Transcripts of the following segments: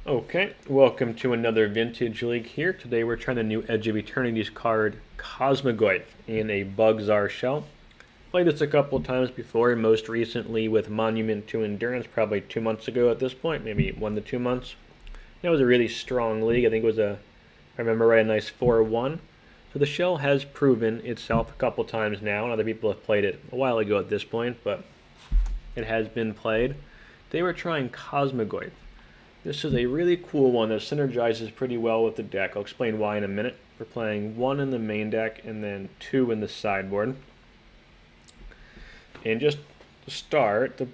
Okay, welcome to another Vintage League here. Today we're trying the new Edge of Eternities card, Cosmogoyf, in a BUG Bazaar shell. Played this a couple times before, most recently with Monument to Endurance, probably 2 months ago at this point, maybe 1 to 2 months. That was a really strong league. I think it was if I remember right, a nice 4-1. So the shell has proven itself a couple times now, and other people have played it a while ago at this point, but it has been played. They were trying Cosmogoyf. This is a really cool one that synergizes pretty well with the deck. I'll explain why in a minute. We're playing 1 in the main deck and then 2 in the sideboard. And just to start, the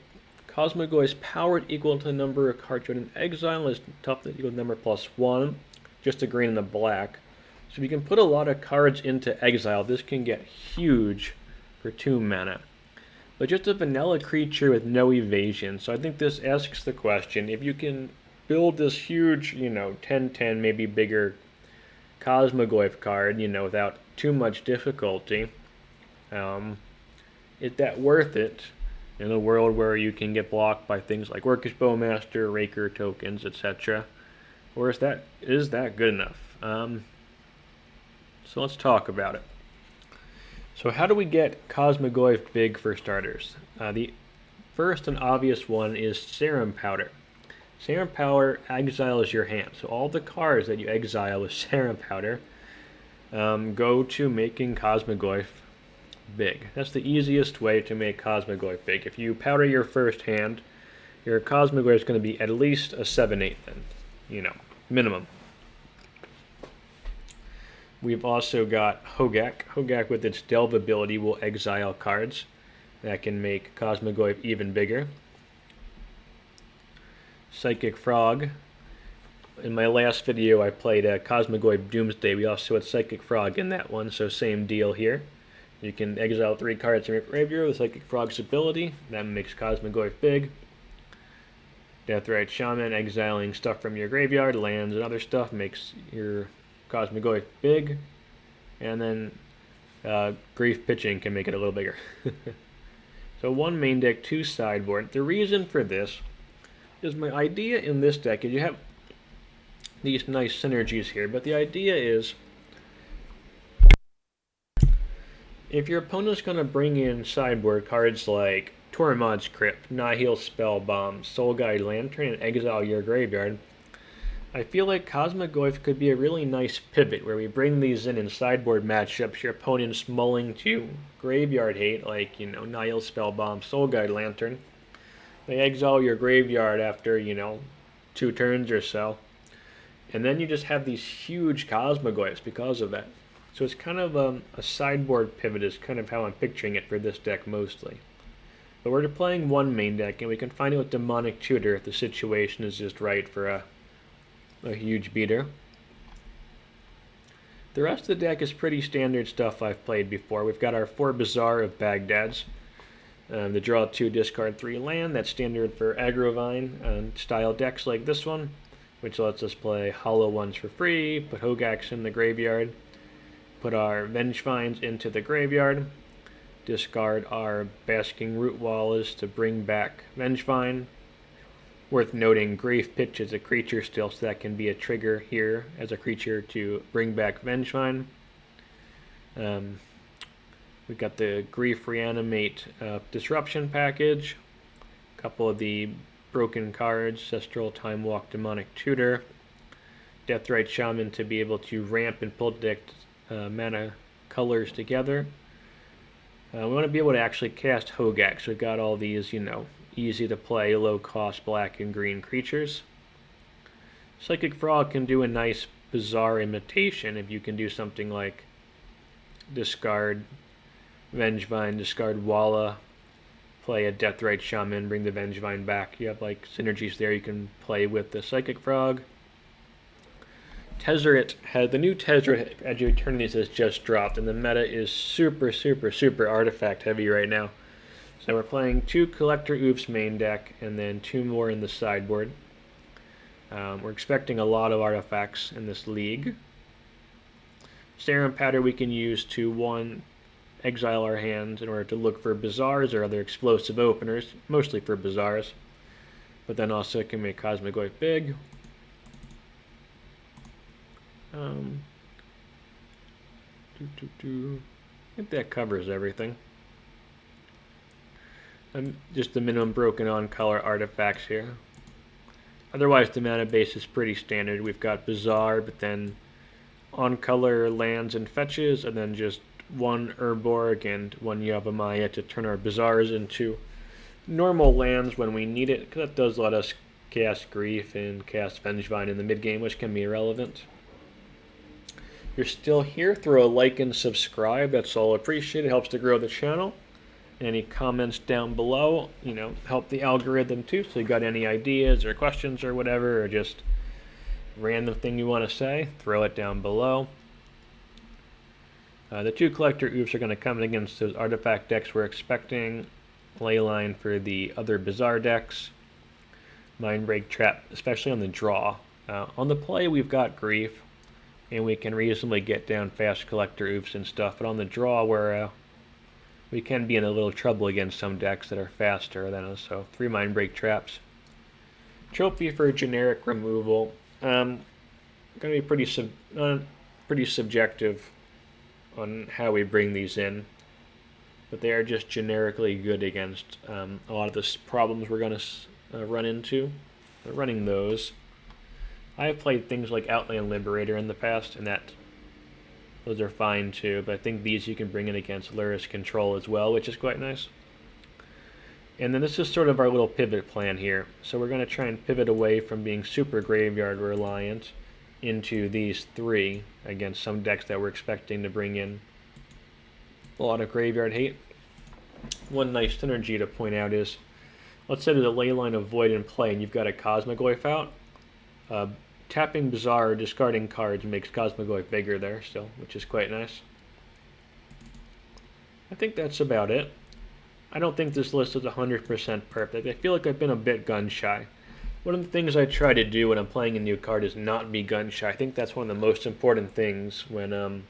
Cosmogoyf's power equal to the number of cards in exile is tough to equal to number +1, just a green and a black. So if you can put a lot of cards into exile, this can get huge for 2 mana. But just a vanilla creature with no evasion. So I think this asks the question, if you can build this huge, 10/10, maybe bigger Cosmogoyf card, without too much difficulty, is that worth it in a world where you can get blocked by things like Orcish Bowmaster, Raker tokens, etc.? Or is that good enough? So let's talk about it. So how do we get Cosmogoyf big for starters? The first and obvious one is Serum Powder. Serum Powder exiles your hand. So all the cards that you exile with Serum Powder go to making Cosmogoyf big. That's the easiest way to make Cosmogoyf big. If you powder your first hand, your Cosmogoyf is going to be at least a 7/8 then, minimum. We've also got Hogaak. Hogaak with its Delve ability will exile cards. That can make Cosmogoyf even bigger. Psychic Frog. In my last video I played Cosmogoyf Doomsday. We also had Psychic Frog in that one, so same deal here. You can exile 3 cards from your graveyard with Psychic Frog's ability. That makes Cosmogoyf big. Deathrite Shaman, exiling stuff from your graveyard, lands and other stuff, makes your Cosmogoyf big. And then Grief Pitching can make it a little bigger. So 1 main deck, 2 sideboard. The reason for this is my idea in this deck is you have these nice synergies here, but the idea is if your opponent's going to bring in sideboard cards like Tormod's Crypt, Nihil Spellbomb, Soul Guide Lantern, and exile your graveyard, I feel like Cosmogoyf could be a really nice pivot where we bring these in sideboard matchups, your opponent's mulling to graveyard hate like, Nihil Spellbomb, Soul Guide Lantern. They exile your graveyard after, 2 turns or so. And then you just have these huge Cosmogoyfs because of that. So it's kind of a sideboard pivot is kind of how I'm picturing it for this deck mostly. But we're playing 1 main deck, and we can find it with Demonic Tutor if the situation is just right for a huge beater. The rest of the deck is pretty standard stuff I've played before. We've got our 4 Bazaar of Baghdad's. The draw 2, discard 3 land. That's standard for Vengevine style decks like this one, which lets us play hollow ones for free, put Hogaaks in the graveyard, put our Vengevines into the graveyard, discard our Basking Rootwallas to bring back Vengevine. Worth noting, Grief Pitch is a creature still, so that can be a trigger here as a creature to bring back Vengevine. We've got the Grief Reanimate Disruption package, a couple of the broken cards, Ancestral Time Walk, Demonic Tutor, Deathrite Shaman to be able to ramp and pull deck mana colors together. We want to be able to actually cast Hogaak, so we've got all these, easy to play, low cost black and green creatures. Psychic Frog can do a nice bizarre imitation if you can do something like discard Vengevine, discard Walla, play a Deathrite Shaman, bring the Vengevine back. You have like synergies there you can play with the Psychic Frog. The new Tezz Edge of Eternities has just dropped, and the meta is super artifact heavy right now. So we're playing 2 Collector Ouphe's main deck, and then 2 more in the sideboard. We're expecting a lot of artifacts in this league. Serum Powder we can use to, 1, exile our hands in order to look for Bazaars or other explosive openers, mostly for Bazaars. But then also it can make Cosmogoyf big. I think that covers everything. Just the minimum broken on color artifacts here. Otherwise, the mana base is pretty standard. We've got Bazaar, but then on color lands and fetches, and then just one Urborg and one Yavimaya to turn our Bazaars into normal lands when we need it, because that does let us cast Grief and cast Vengevine in the mid game, which can be irrelevant. If you're still here, throw a like and subscribe. That's all appreciated. It helps to grow the channel. Any comments down below, help the algorithm too. So you got any ideas or questions or whatever, or just random thing you want to say, throw it down below. The two Collector Ouphes are going to come in against those artifact decks we're expecting. Leyline for the other Bazaar decks. Mindbreak Trap, especially on the draw. On the play, we've got Grief, and we can reasonably get down fast Collector Ouphes and stuff. But on the draw, we can be in a little trouble against some decks that are faster than us. So 3 Mindbreak Traps. Trophy for generic removal. Going to be pretty subjective on how we bring these in, but they are just generically good against a lot of the problems we're going to run into. Running those. I have played things like Outland Liberator in the past, and those are fine too, but I think these you can bring in against Lurrus Control as well, which is quite nice. And then this is sort of our little pivot plan here. So we're going to try and pivot away from being super graveyard reliant into these 3 against some decks that we're expecting to bring in a lot of graveyard hate. One nice synergy to point out is, let's say there's a Leyline of Void in play and you've got a Cosmogoyf out. Tapping Bazaar or discarding cards makes Cosmogoyf bigger there still, which is quite nice. I think that's about it. I don't think this list is 100% perfect. I feel like I've been a bit gun shy. One of the things I try to do when I'm playing a new card is not be gun shy. I think that's one of the most important things when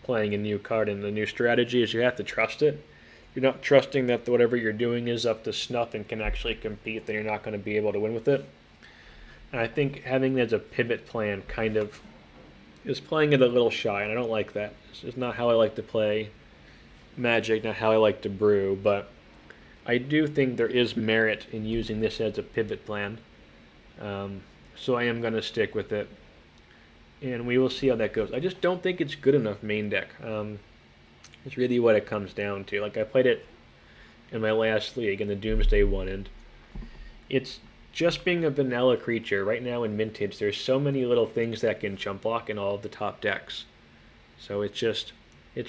playing a new card and a new strategy is you have to trust it. If you're not trusting that whatever you're doing is up to snuff and can actually compete, then you're not going to be able to win with it. And I think having it as a pivot plan kind of is playing it a little shy, and I don't like that. It's just not how I like to play Magic, not how I like to brew, but I do think there is merit in using this as a pivot plan. So I am going to stick with it, and we will see how that goes. I just don't think it's good enough main deck. It's really what it comes down to. Like, I played it in my last league in the Doomsday one, and it's just being a vanilla creature. Right now in Vintage, there's so many little things that can jump block in all of the top decks. So it's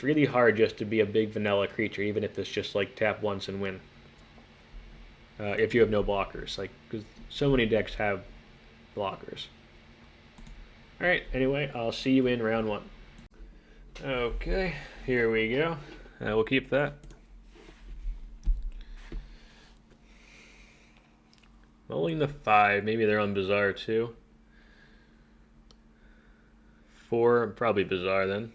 really hard just to be a big vanilla creature, even if it's just like tap once and win. If you have no blockers, because so many decks have blockers. Alright, anyway, I'll see you in round 1. Okay, here we go. We'll keep that. Rolling the 5, maybe they're on Bazaar too. 4, probably Bazaar then.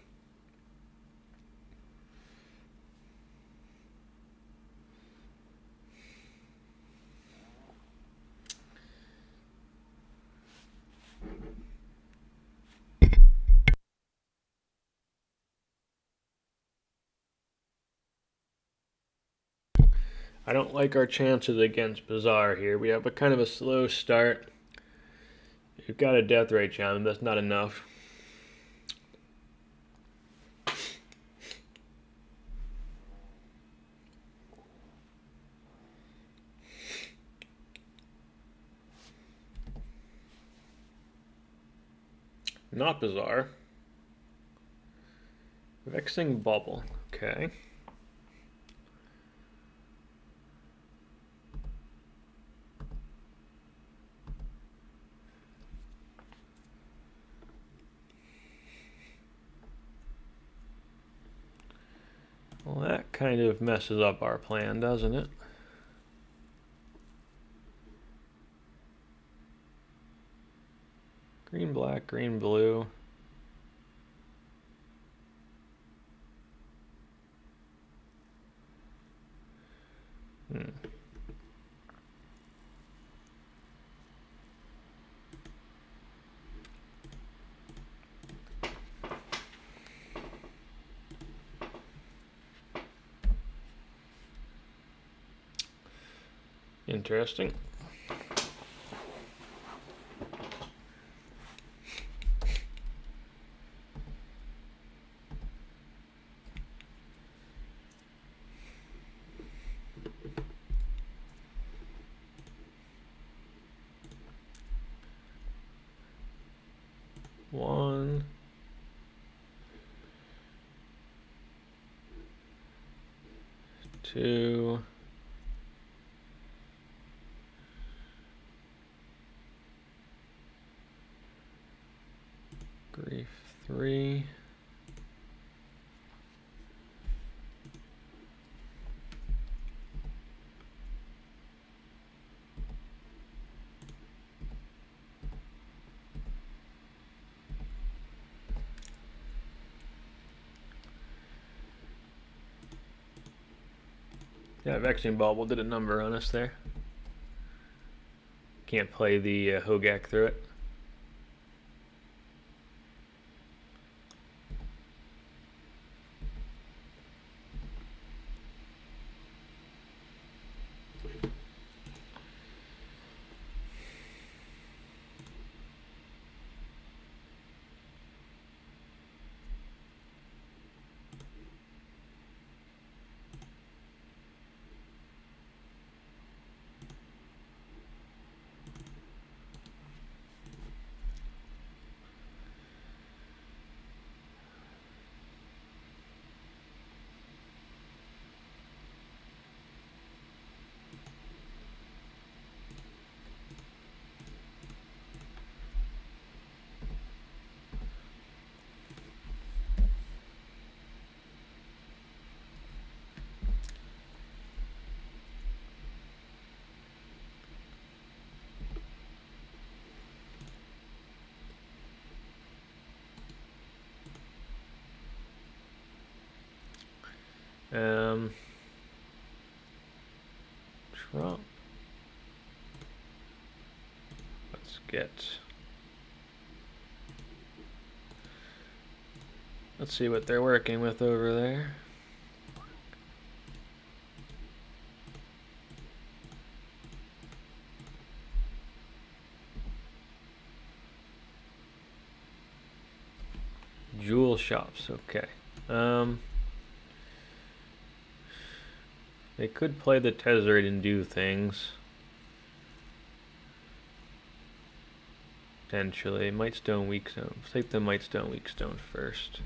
I don't like our chances against Bazaar here. We have a kind of a slow start. You've got a Deathrite Shaman, that's not enough. Not Bazaar. Vexing Bubble, okay. Well, that kind of messes up our plan, doesn't it? Green, black, green, blue. Interesting. One. Two. Grief 3. Yeah, Vexing Bauble did a number on us there. Can't play the Hogaak through it. Trump. Let's see what they're working with over there. Jewel shops, okay. They could play the Tezzeret and do things. Potentially. Mightstone, Weakstone. Let's take the Mightstone, Weakstone first.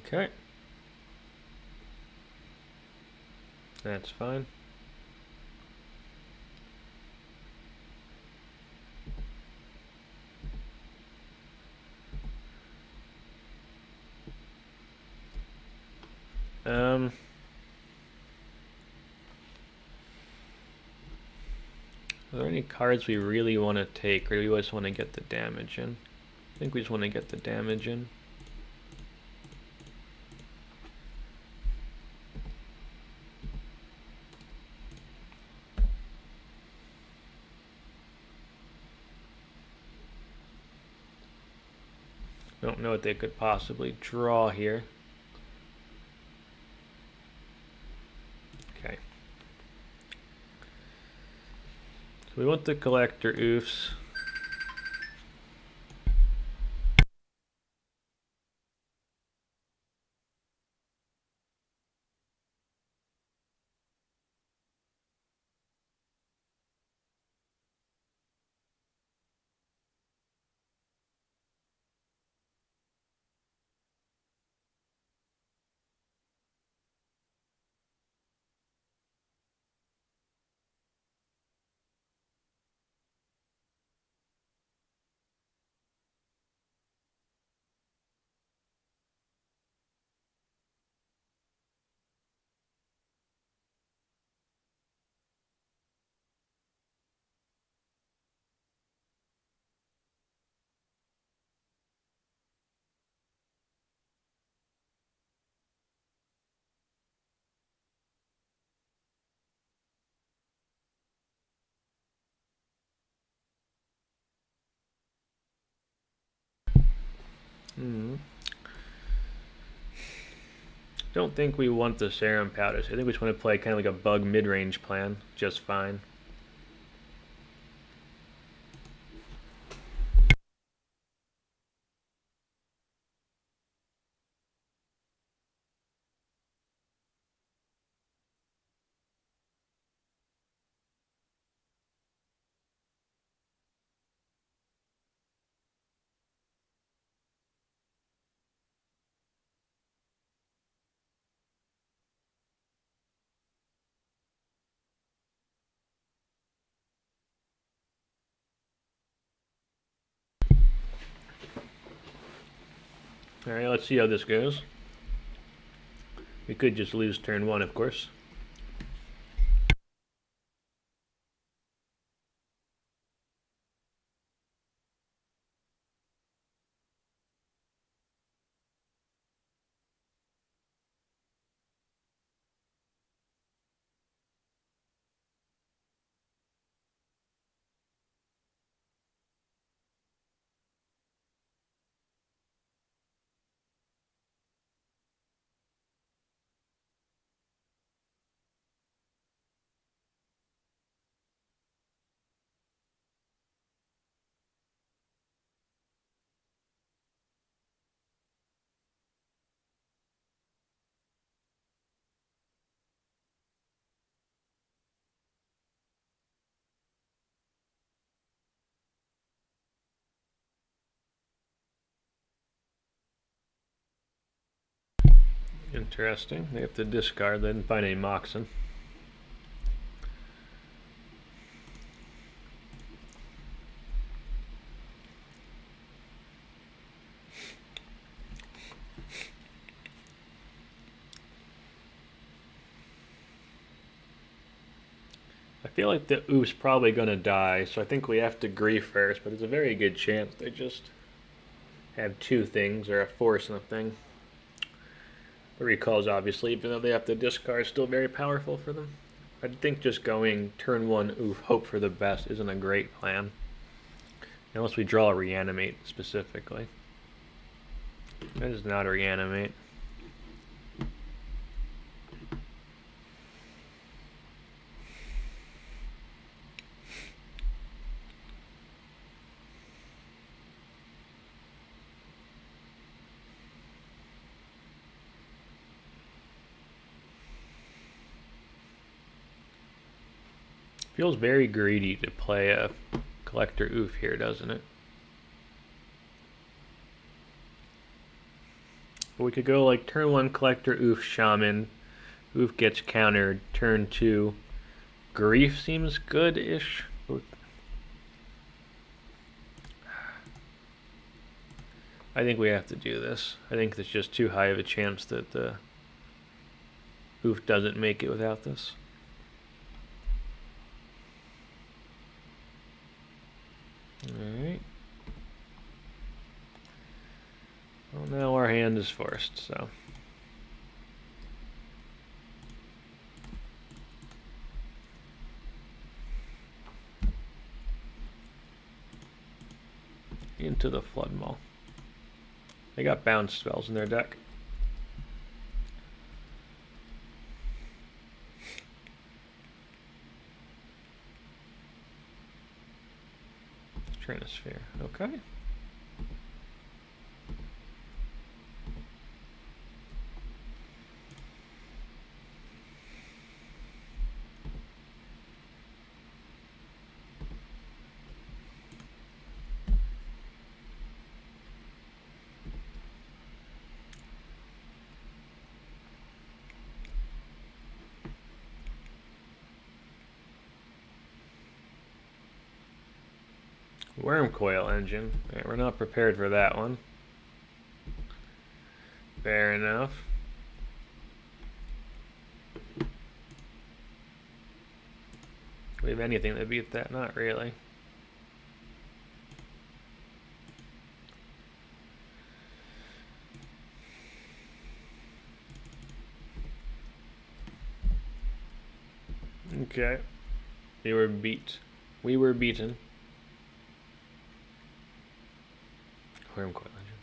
Okay. That's fine. Are there any cards we really want to take, or do we just want to get the damage in? I think we just want to get the damage in. Don't know what they could possibly draw here. Okay. So we want the Collector Ouphes. Don't think we want the Serum Powder. I think we just want to play kind of like a bug mid-range plan just fine. Alright, let's see how this goes. We could just lose turn 1, of course. Interesting. They have to discard, they didn't find any Moxen. I feel like the Ouphe's probably going to die, so I think we have to grief first, but it's a very good chance they just have two things, or a force and a thing. The Recall's obviously, even though they have to discard, is still very powerful for them. I think just going turn 1 Ouphe, hope for the best isn't a great plan. Unless we draw a Reanimate specifically. That is not a Reanimate. Feels very greedy to play a Collector Ouphe here, doesn't it? But we could go like turn 1 Collector Ouphe Shaman. Ouphe gets countered. Turn 2 Grief seems good-ish. I think we have to do this. I think there's just too high of a chance that the Ouphe doesn't make it without this. Alright. Well, now our hand is forced, so. Into the Flood Maul. They got bounce spells in their deck. Trinisphere, okay. Worm Coil Engine. Right, we're not prepared for that one. Fair enough. Do we have anything that beat that? Not really. Okay. We were beat. We were beaten. Worm Coil Engine.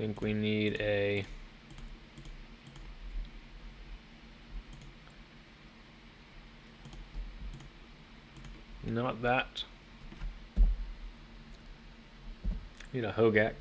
think we need a... Not that. Need a Hogaak.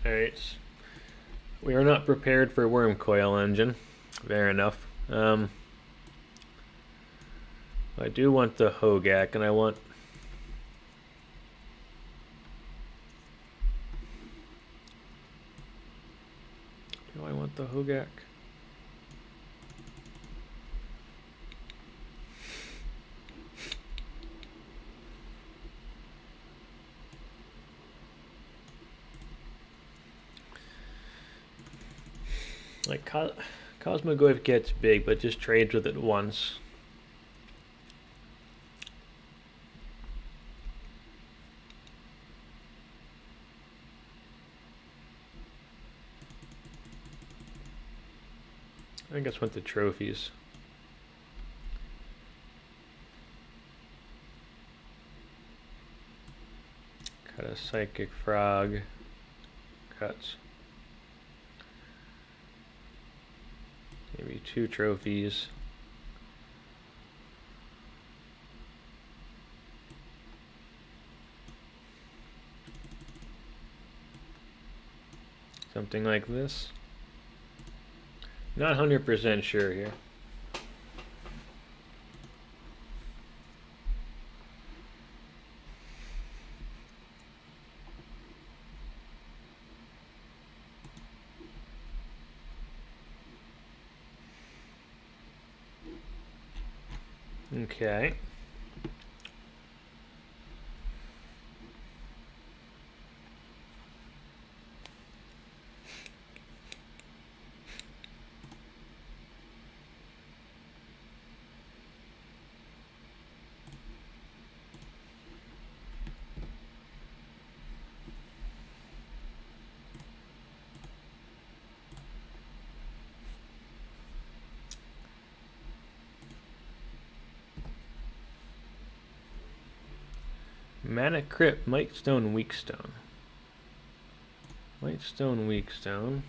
Alright. We are not prepared for Worm Coil Engine. Fair enough. I do want the Hogaak, and I want... Do I want the Hogaak? Like, Cosmogoyf gets big, but just trades with it once. I guess went to trophies. Cut a Psychic Frog. Cuts. Maybe 2 trophies. Something like this. Not 100% sure here. Okay. Mana Crypt, Might Stone, Weak Stone. Might Stone, Weak Stone.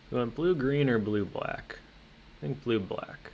You want blue green or blue black? I think blue black.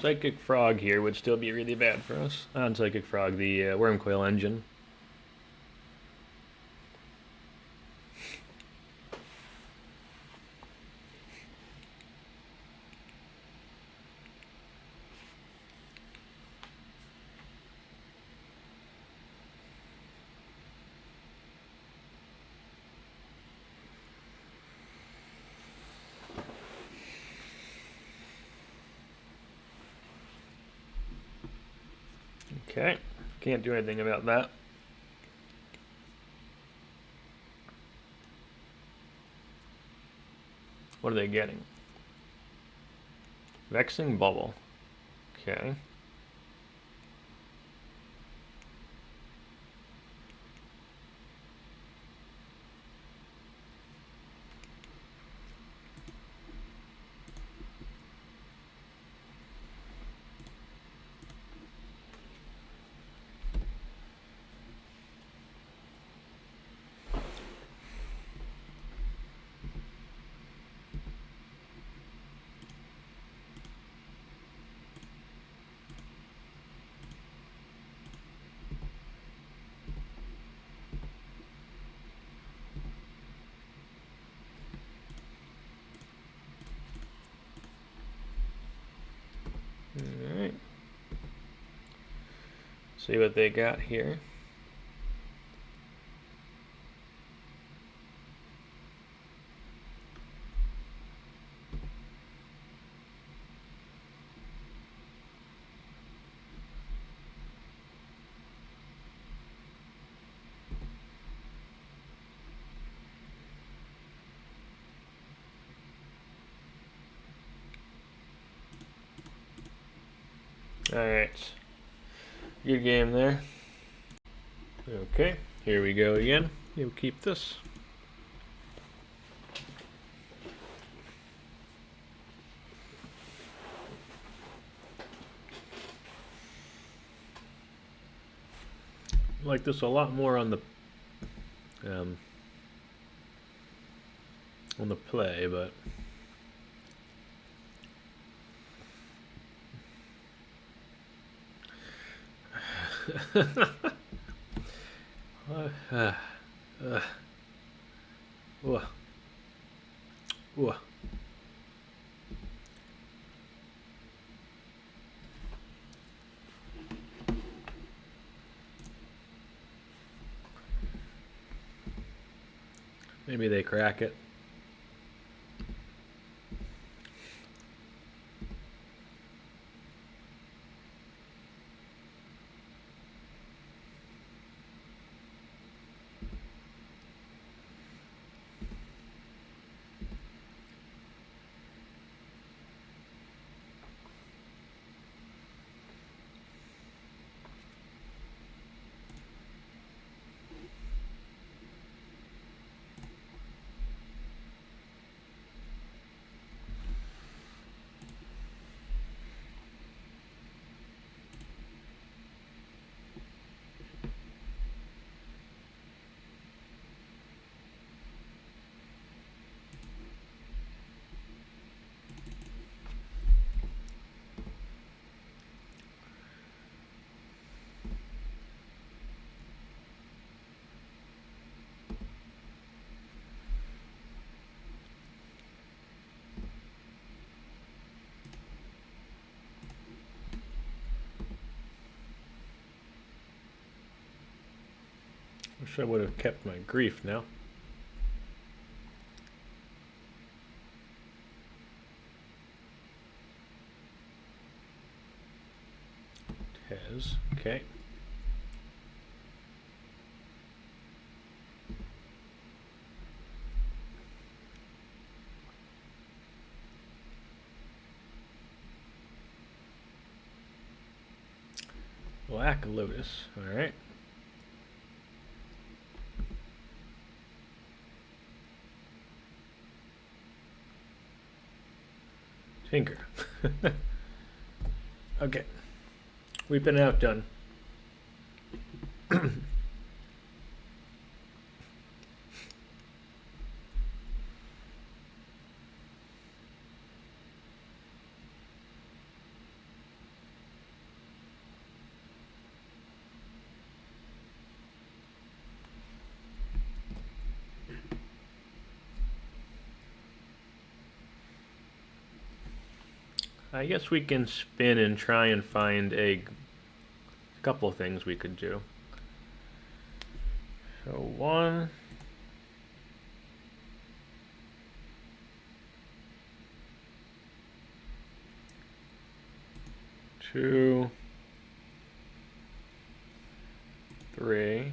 Psychic Frog here would still be really bad for us. On Psychic Frog, the Wormcoil engine. Okay, can't do anything about that. What are they getting? Vexing Bubble. Okay. Alright. See what they got here. Alright. Good game there. Okay, here we go again. You'll keep this. I like this a lot more on the play, but maybe they crack it. Wish I would have kept my grief now. Tezz, okay. Black Lotus, all right. Tinker. Okay. We've been outdone. I guess we can spin and try and find a couple of things we could do. So 1, 2, 3.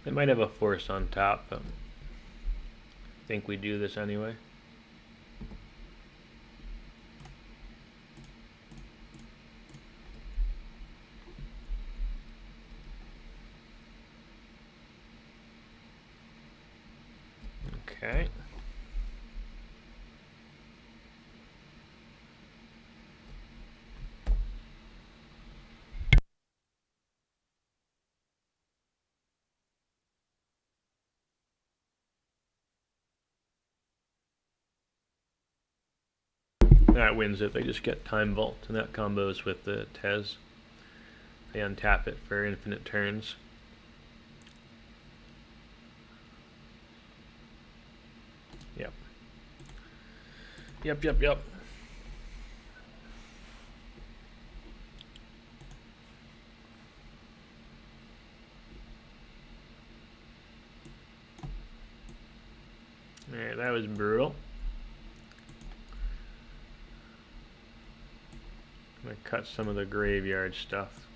They might have a force on top, but I think we do this anyway. Okay. That wins it. They just get Time Vault, and that combos with the Tezz. They untap it for infinite turns. Yep. Yep. Alright, that was brutal. I'm gonna cut some of the graveyard stuff.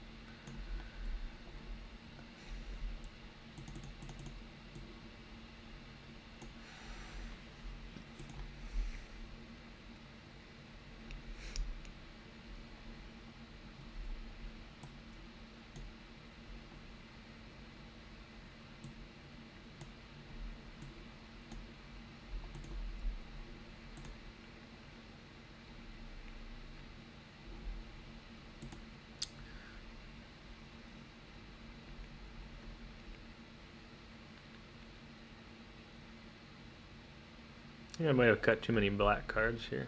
Yeah, I might have cut too many black cards here,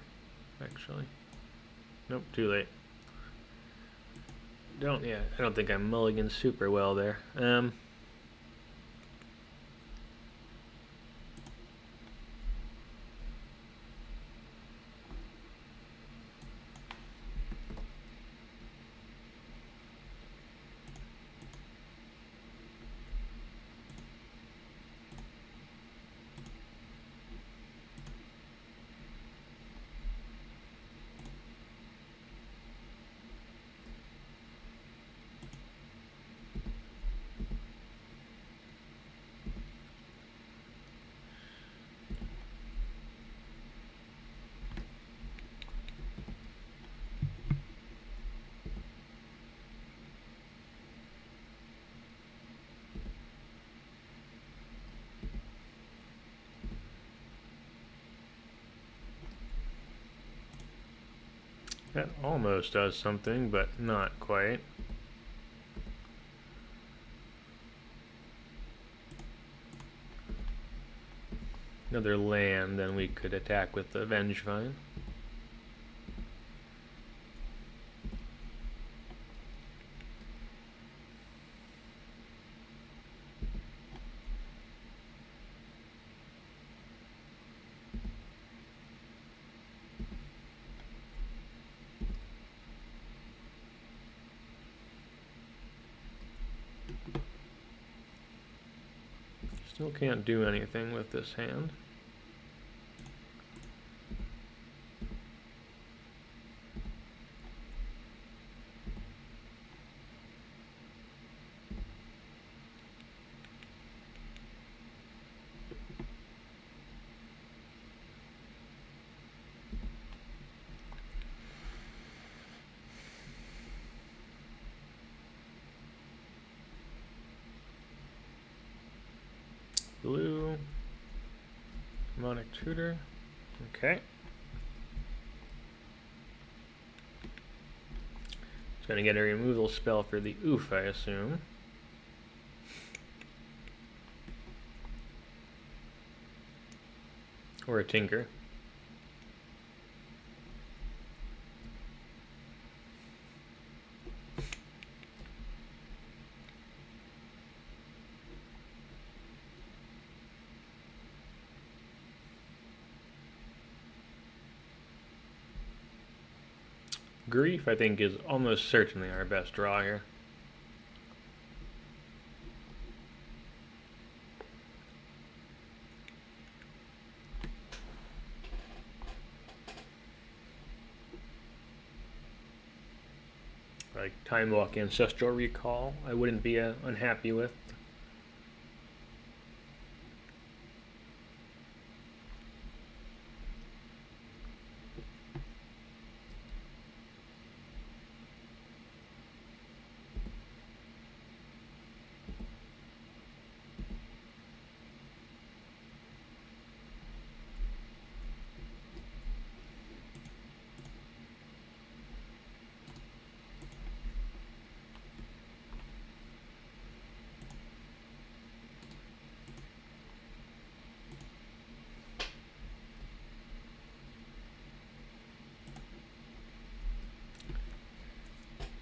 actually. Nope, too late. I don't think I'm mulligan super well there. That almost does something, but not quite. Another land, then we could attack with the Vengevine. Still can't do anything with this hand. Blue. Demonic Tutor. Okay. It's going to get a removal spell for the Ouphe, I assume. Or a Tinker. Grief, I think, is almost certainly our best draw here. Like Time Walk, Ancestral Recall, I wouldn't be unhappy with.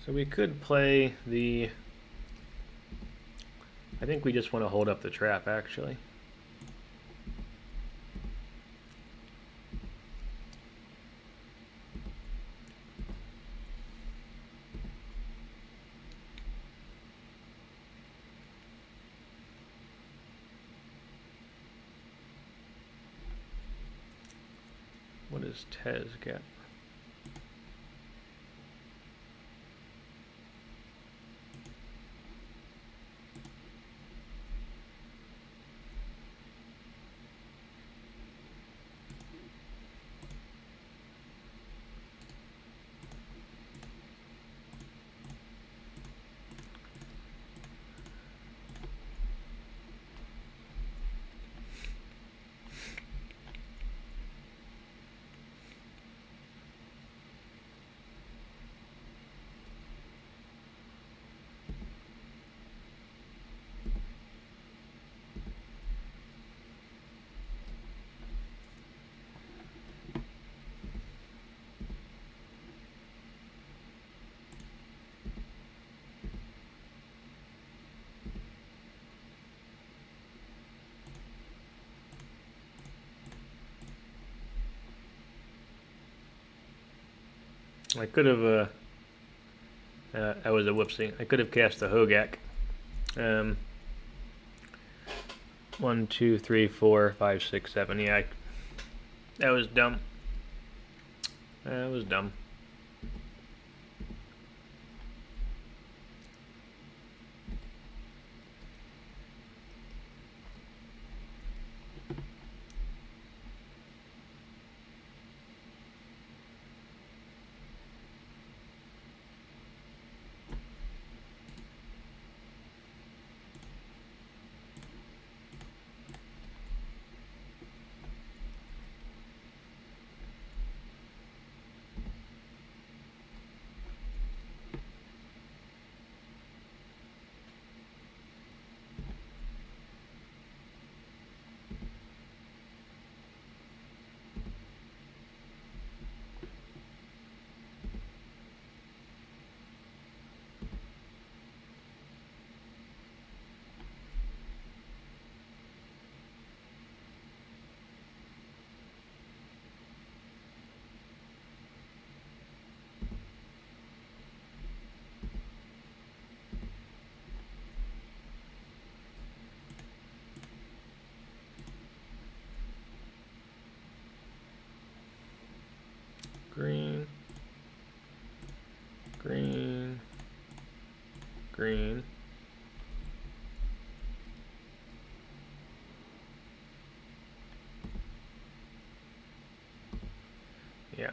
So we could play the... I think we just want to hold up the trap, actually. What does Tezz get? I could have, that was a whoopsie. I could have cast the Hogaak. 1, 2, 3, 4, 5, 6, 7. Yeah, that was dumb. That was dumb. Green, green, green. Yeah.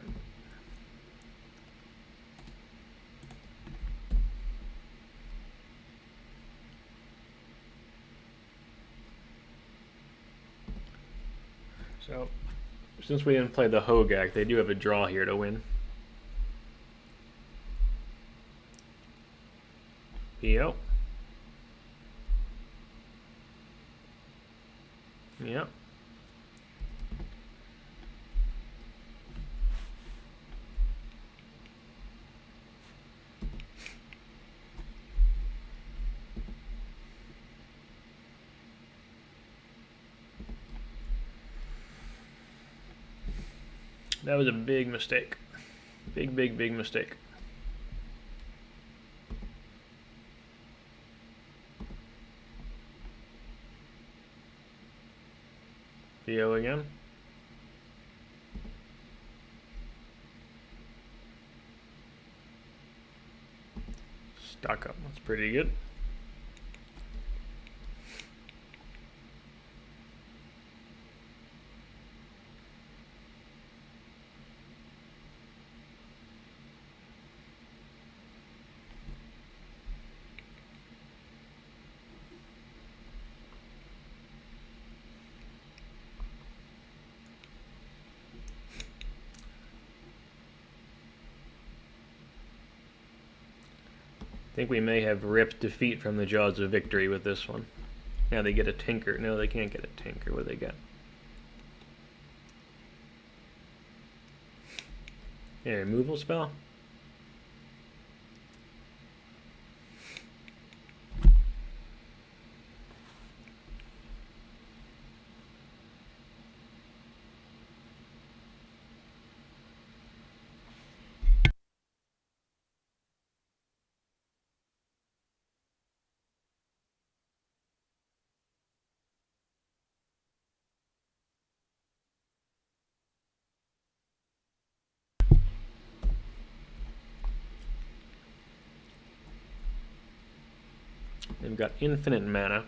So, since we didn't play the Hogaak, they do have a draw here to win. Yep. Yep. That was a big mistake. Big, big, big mistake. BO again. Stock up. That's pretty good. I think we may have ripped defeat from the jaws of victory with this one. Now they get a Tinker. No, they can't get a Tinker. What do they get? Yeah, removal spell? They've got infinite mana.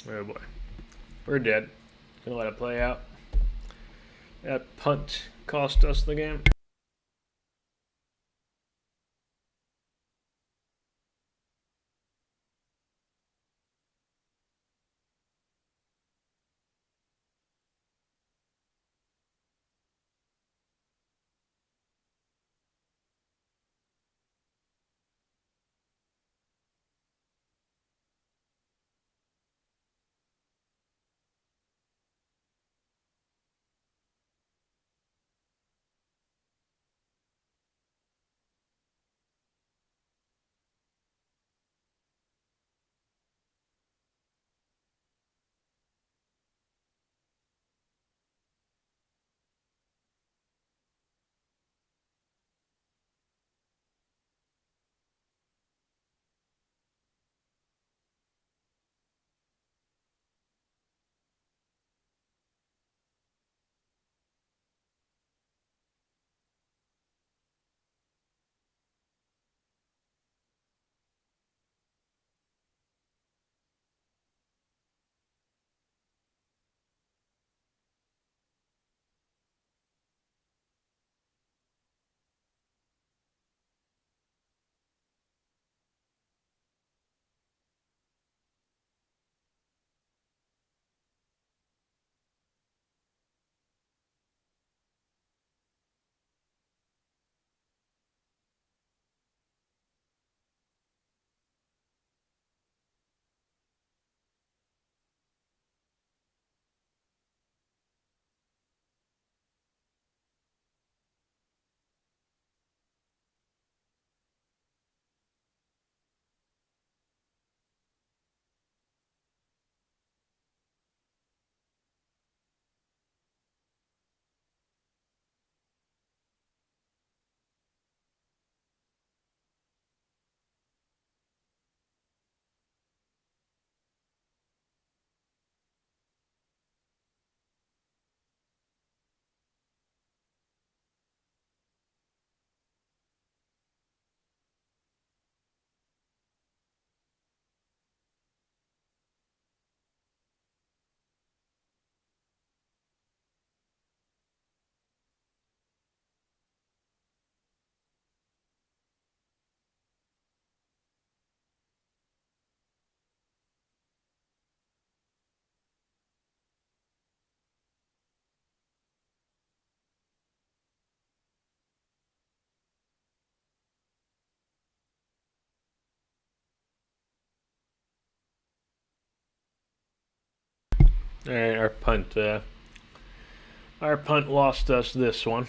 Oh boy. We're dead. Gonna let it play out. That punt cost us the game. Alright, our punt lost us this one.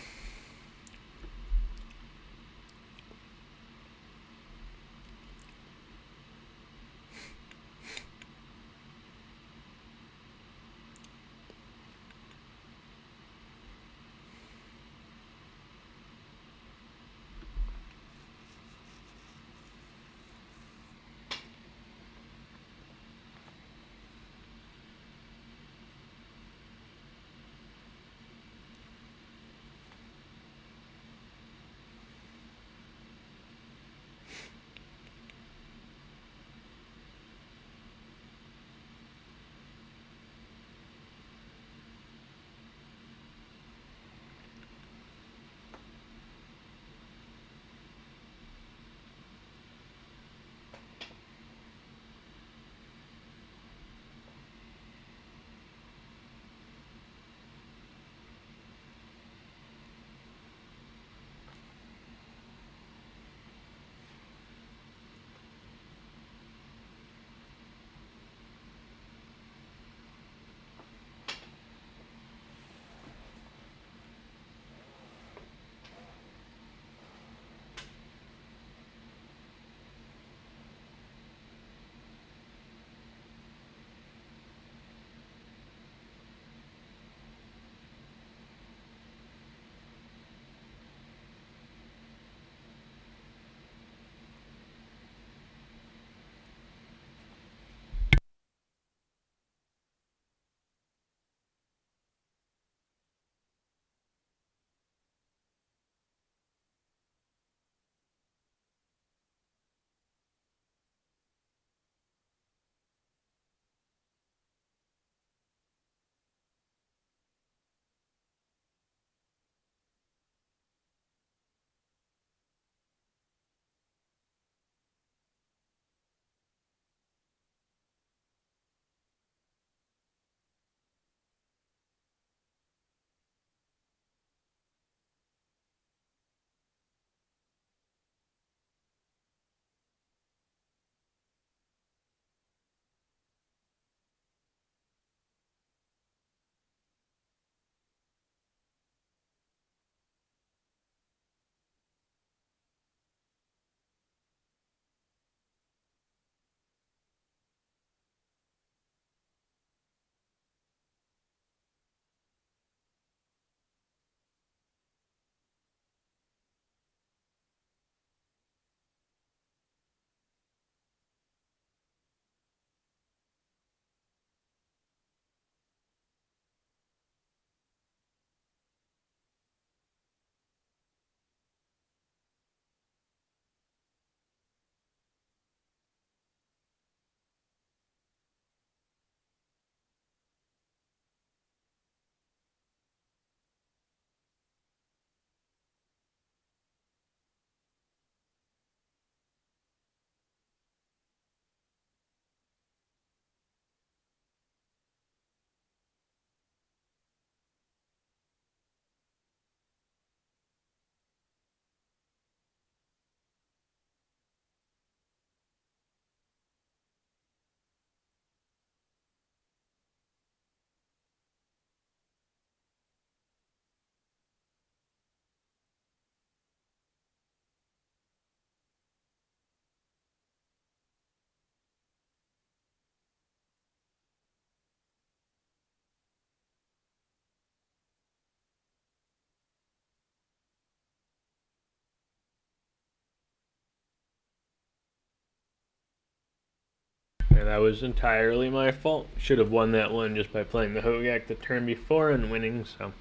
And that was entirely my fault. Should have won that one just by playing the Hogaak the turn before and winning, so.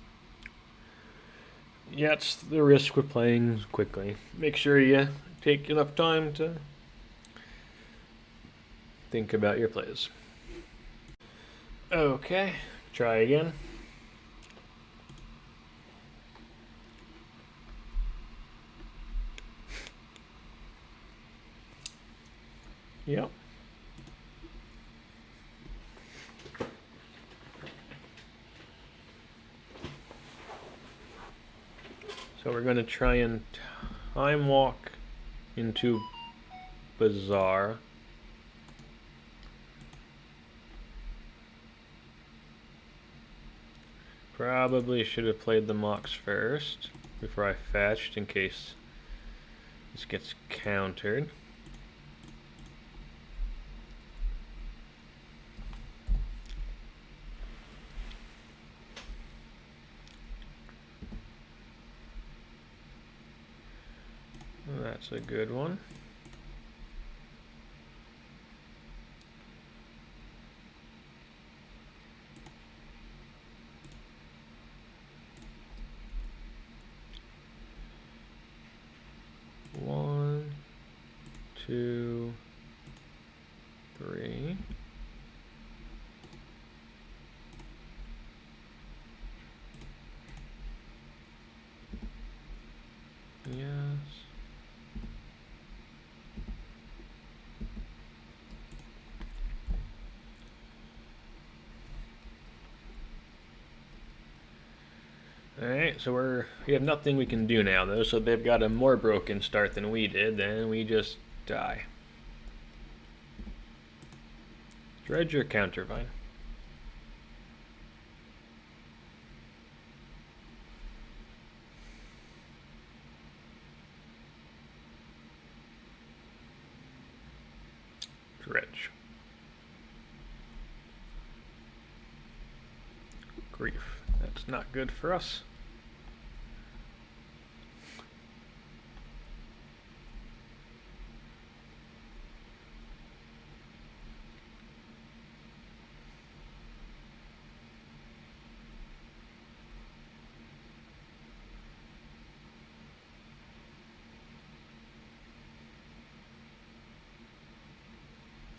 Yeah, it's the risk with playing quickly. Make sure you take enough time to think about your plays. Okay, try again. Yep. So we're going to try and time walk into Bazaar. Probably should have played the Mox first before I fetched in case this gets countered. That's a good one. One, two, three. Yes. Alright, so we have nothing we can do now though, so they've got a more broken start than we did, then we just die. Dredge or Countervine? Dredge. Grief. That's not good for us.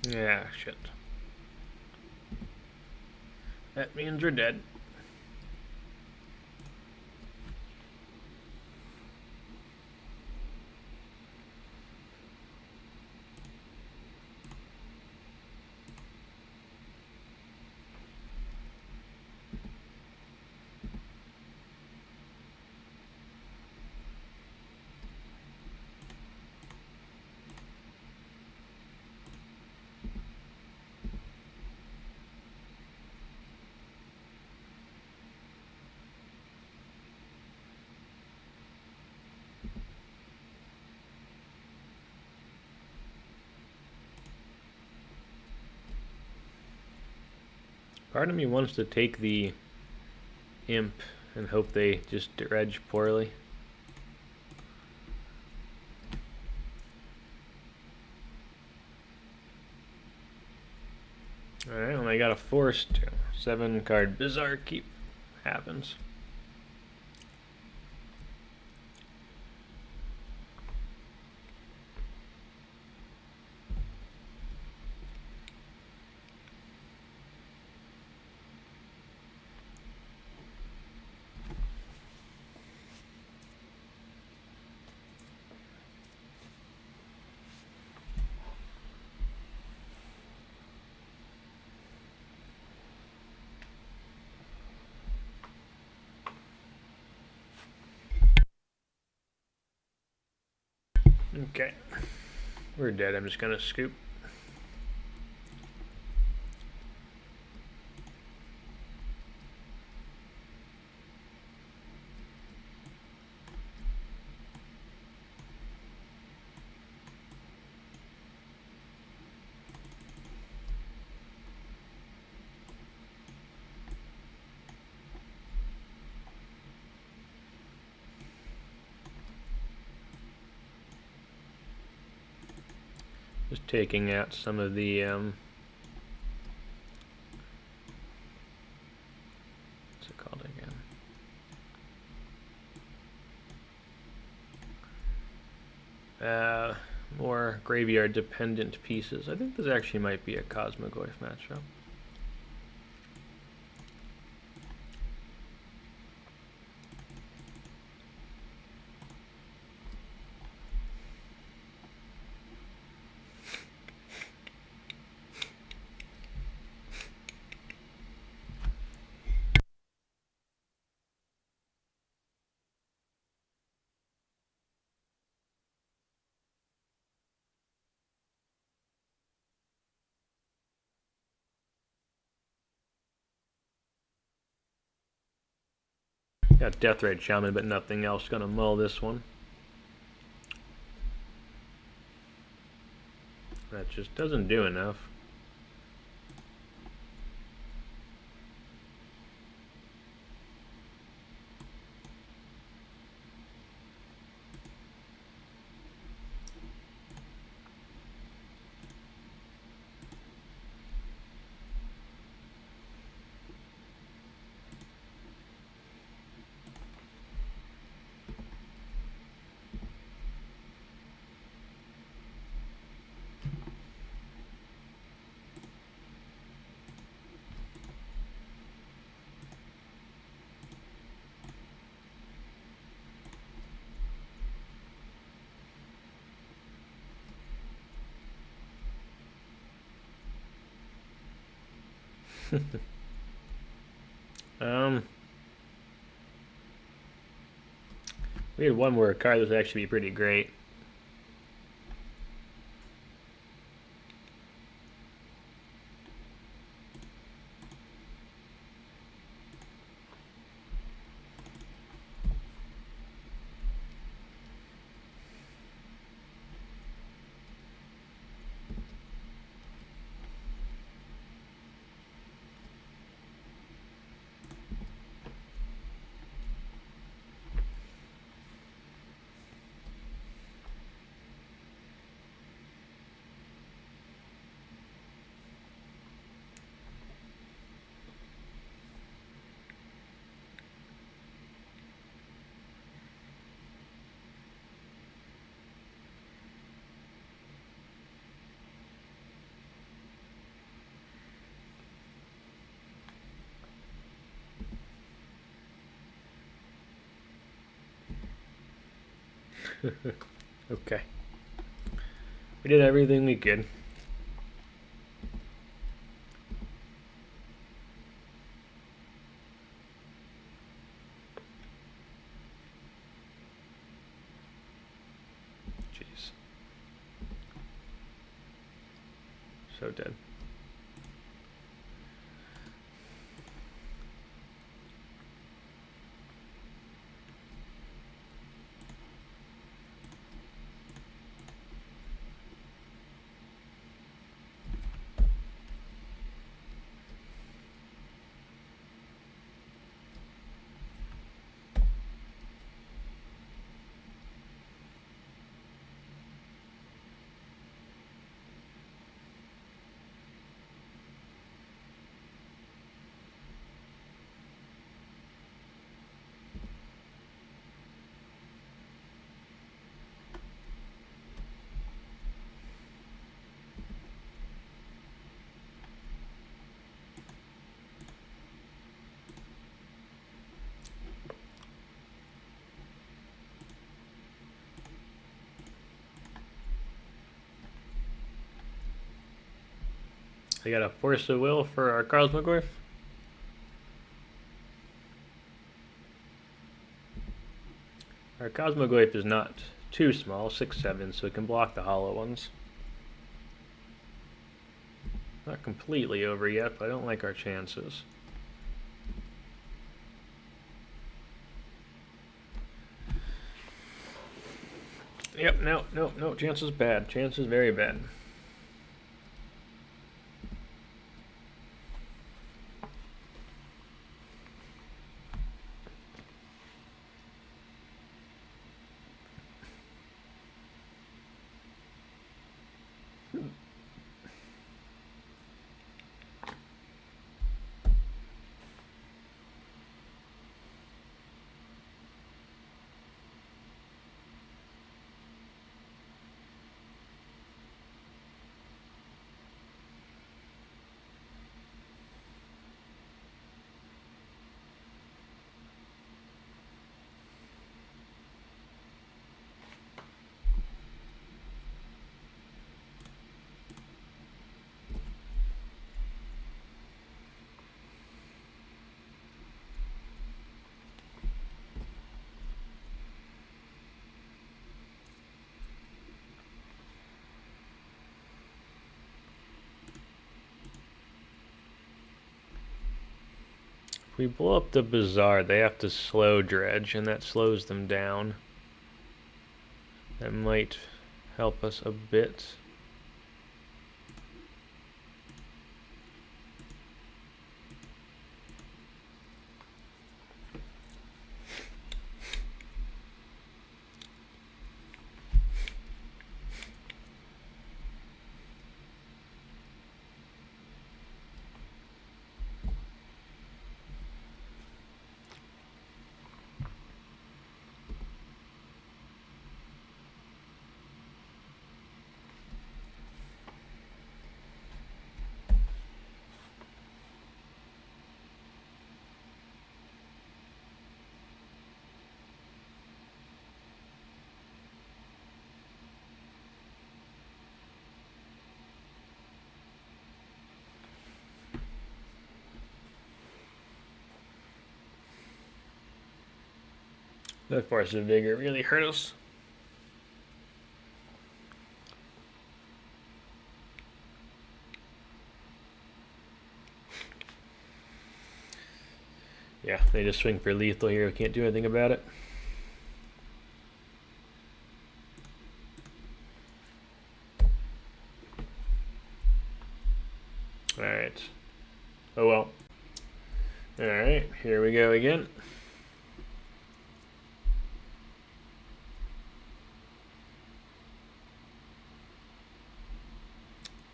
Yeah, shit. That means we're dead. Part of me wants to take the imp and hope they just dredge poorly. Alright, well I got a force to. 7-card Bazaar keep happens. Okay, we're dead. I'm just gonna scoop. Just taking out some of the what's it called again? More graveyard dependent pieces. I think this actually might be a Cosmogoyf matchup. Got Deathrite Shaman, but nothing else gonna mull this one. That just doesn't do enough. We had one where a card was actually pretty great. Okay. We did everything we could. Jeez. So dead. We got a Force of Will for our Cosmogoyf. Our Cosmogoyf is not too small, 6'7", so it can block the hollow ones. Not completely over yet, but I don't like our chances. Yep, no, chance is bad. Chance is very bad. If we blow up the Bazaar, they have to slow Dredge, and that slows them down. That might help us a bit. That Force of Vigor really hurt us. Yeah, they just swing for lethal here. We can't do anything about it. Alright. Oh well. Alright, here we go again.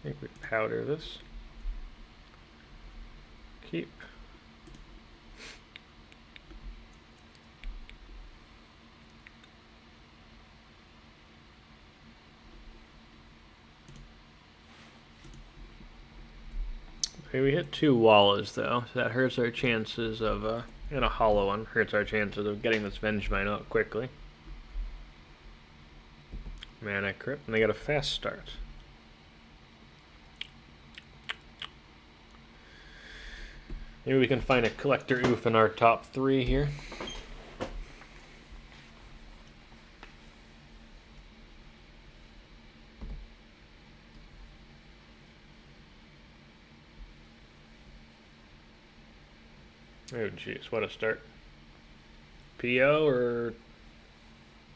I think we powder this. Keep. Okay, we hit 2 Wallas though, so that hurts our chances of, and a hollow one, hurts our chances of getting this Vengevine out quickly. Mana Crypt, and they got a fast start. Maybe we can find a Collector Ouphe in our top 3 here. Oh jeez, what a start. PO or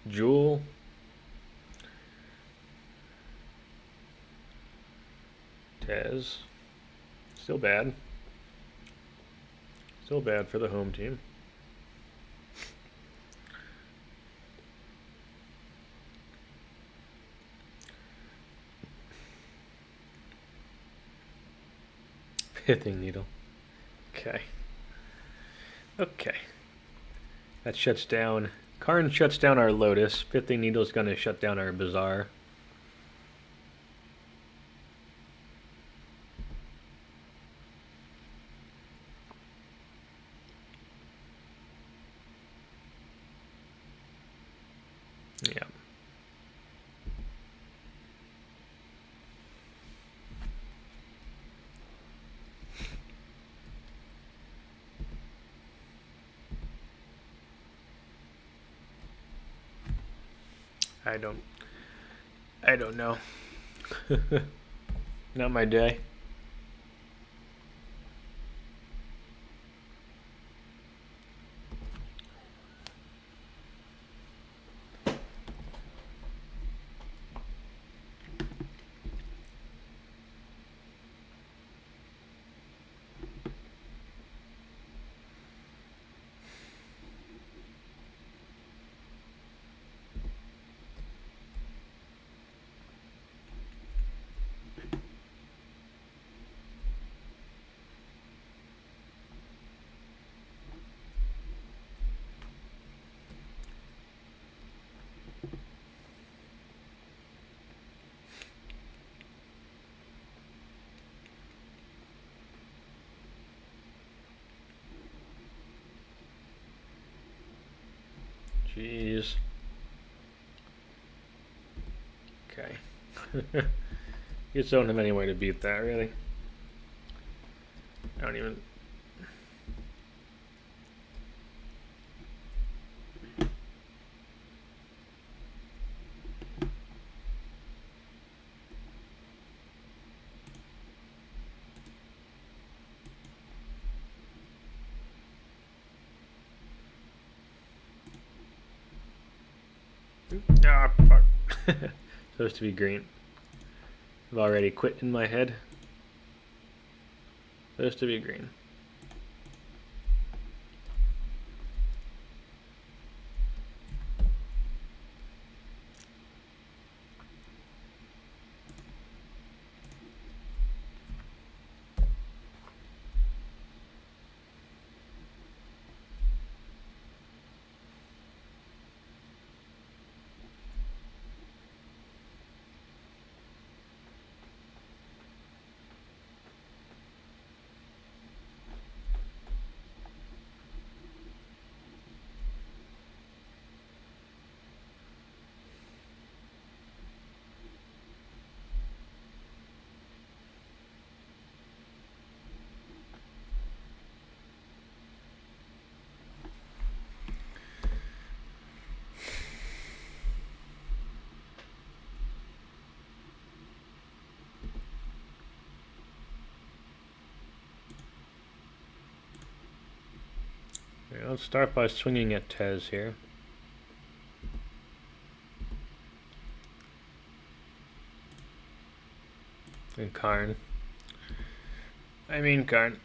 Jewel? Tezz. Still bad. Still bad for the home team. Pithing Needle. Okay. Okay. That shuts down. Karn shuts down our Lotus. Pithing Needle is going to shut down our Bazaar. Yeah. I don't know. Not my day. Jeez. Okay. You just don't have any way to beat that, really. I don't even... Ah, fuck. Supposed to be green. I've already quit in my head. Supposed to be green. Okay, let's start by swinging at Tezz here. And Karn. Karn.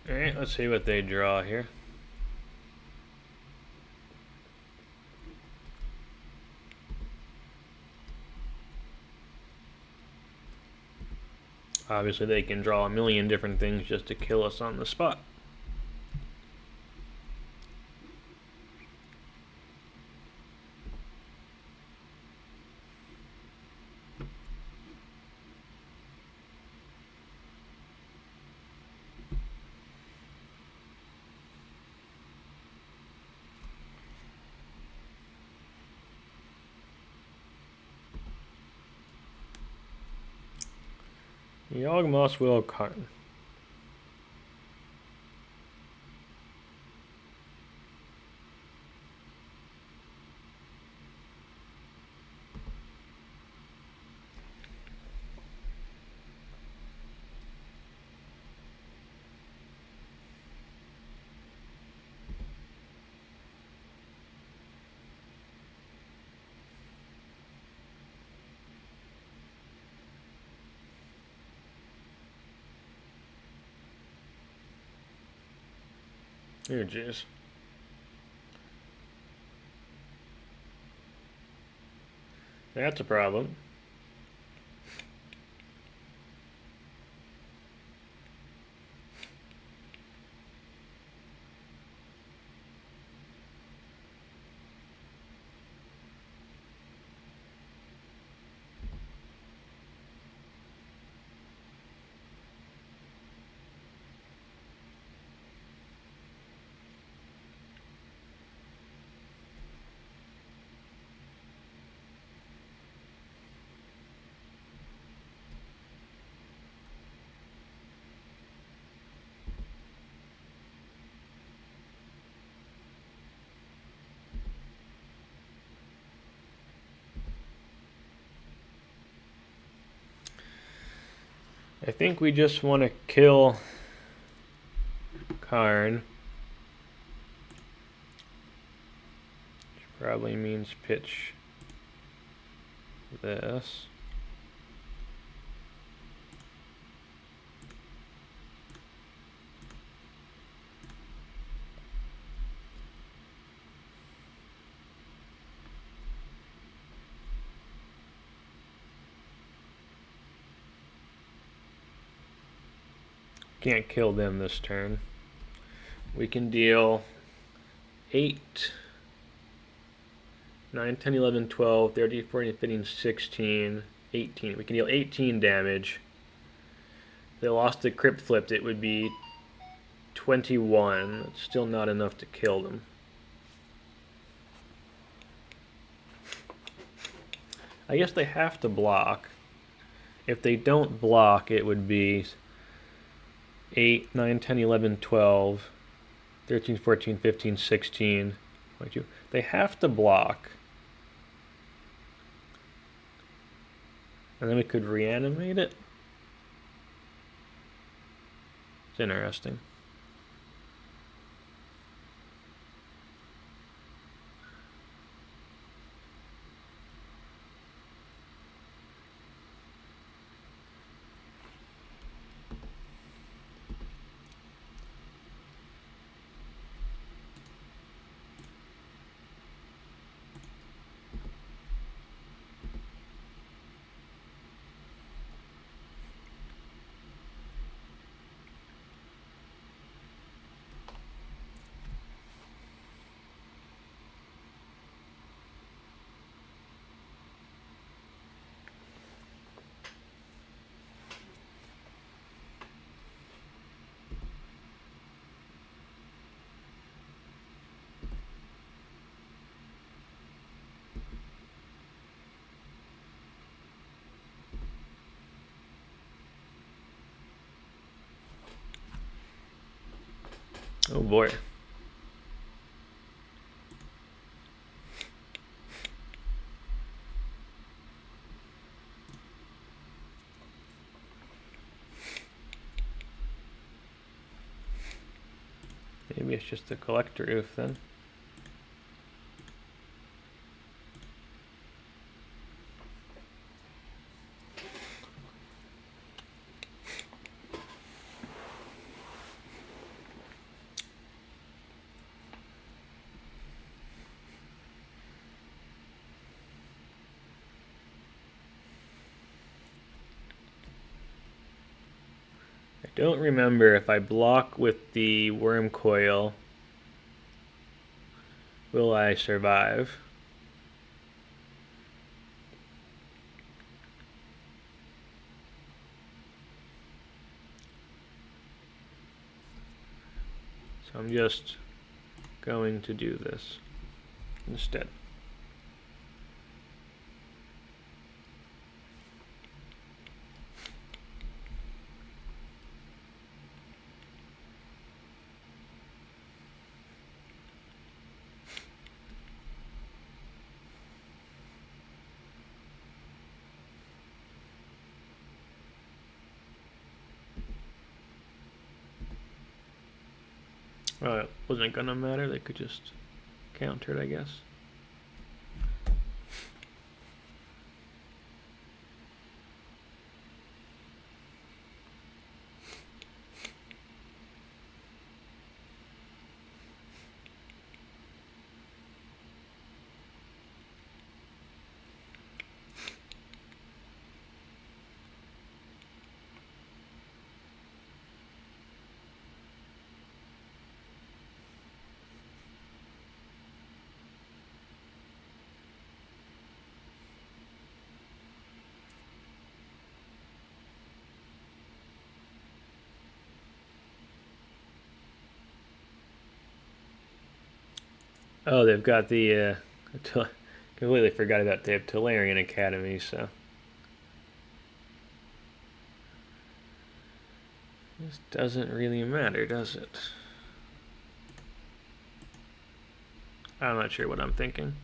Alright, let's see what they draw here. Obviously they can draw a million different things just to kill us on the spot. Yawgmoth will Karn. Oh, jeez. That's a problem. I think we just want to kill Karn. Which probably means pitch this. Can't kill them this turn. We can deal 8, 9, 10, 11, 12, 13, 14, 15, 16, 18. We can deal 18 damage. If they lost the crypt flipped, it would be 21. It's still not enough to kill them. I guess they have to block. If they don't block, it would be 8, 9, 10, 11, 12, 13, 14, 15, 16, 22. They have to block. And then we could reanimate it. It's interesting. Oh boy. Maybe it's just the Collector Ouphe then. Don't remember if I block with the worm coil, will I survive? So I'm just going to do this instead. Well, it wasn't gonna matter, they could just counter it, I guess. Oh, they've got the, completely forgot about they have Tolarian Academy, so. This doesn't really matter, does it? I'm not sure what I'm thinking.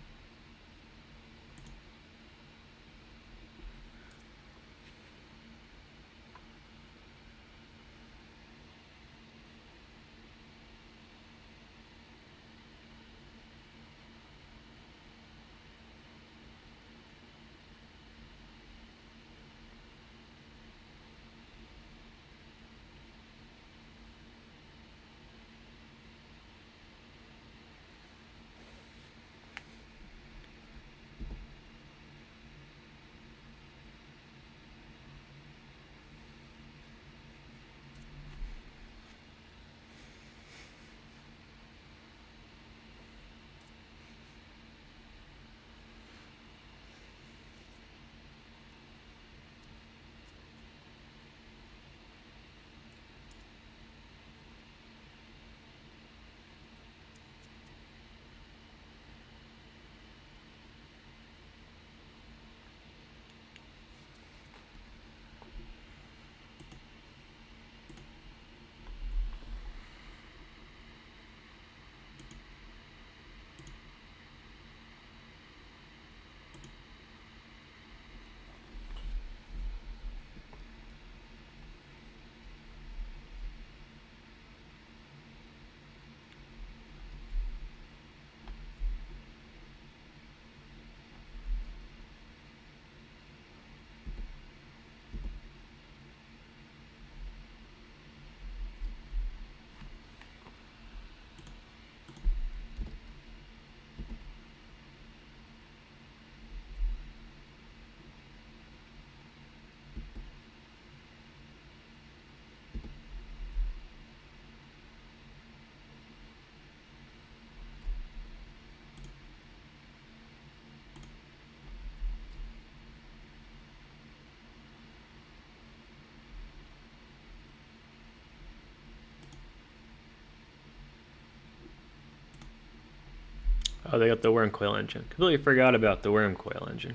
Oh, they got the worm coil engine. Completely forgot about the worm coil engine.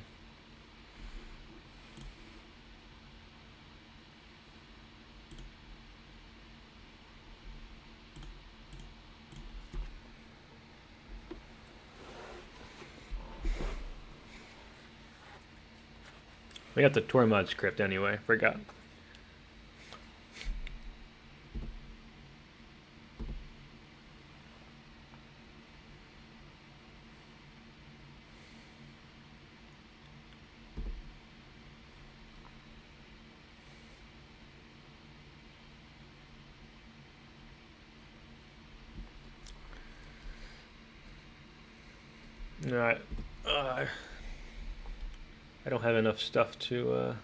We got the Tormod script anyway, forgot. Alright. I don't have enough stuff to,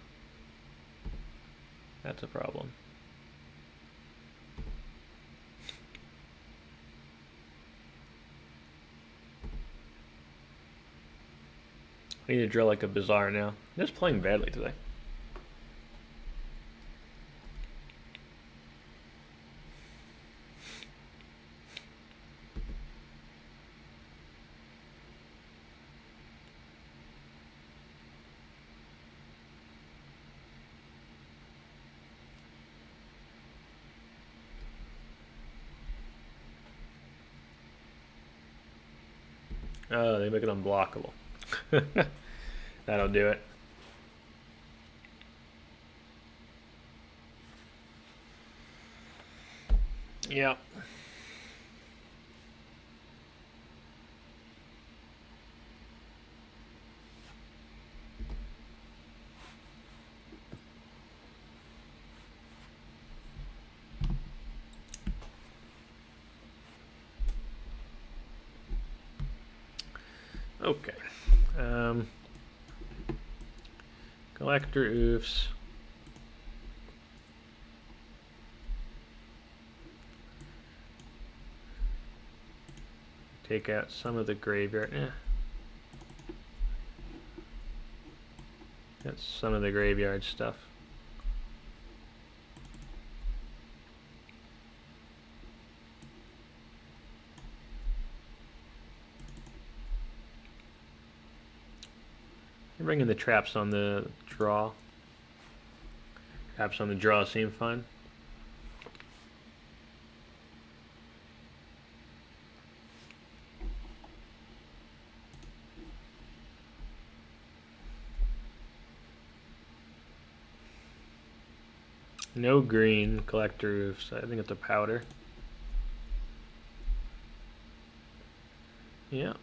that's a problem. I need to drill like a bazaar now. I'm just playing badly today. Oh, they make it unblockable. That'll do it. Yeah. Okay. Collector Ouphes. Take out some of the graveyard. That's some of the graveyard stuff. Bringing the traps on the draw. Traps on the draw seem fun. No green collector roofs. I think it's a powder. Yeah.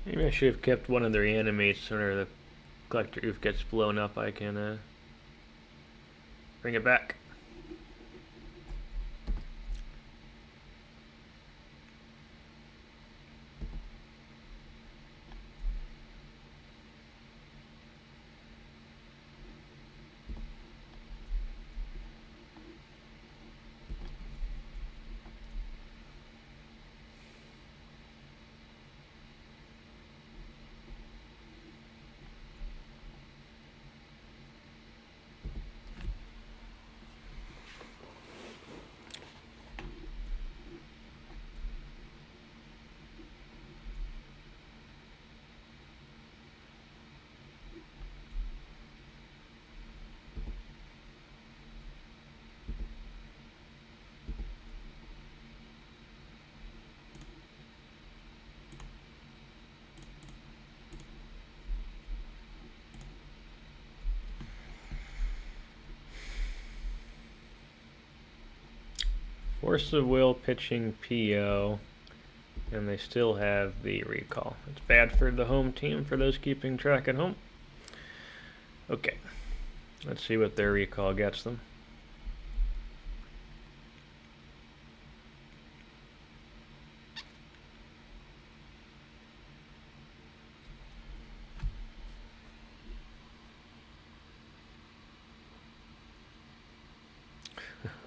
Maybe I should have kept one of the reanimates sooner. The Collector Ouphe gets blown up. I can bring it back. Force of Will pitching PO, and they still have the recall. It's bad for the home team, for those keeping track at home. Okay, let's see what their recall gets them.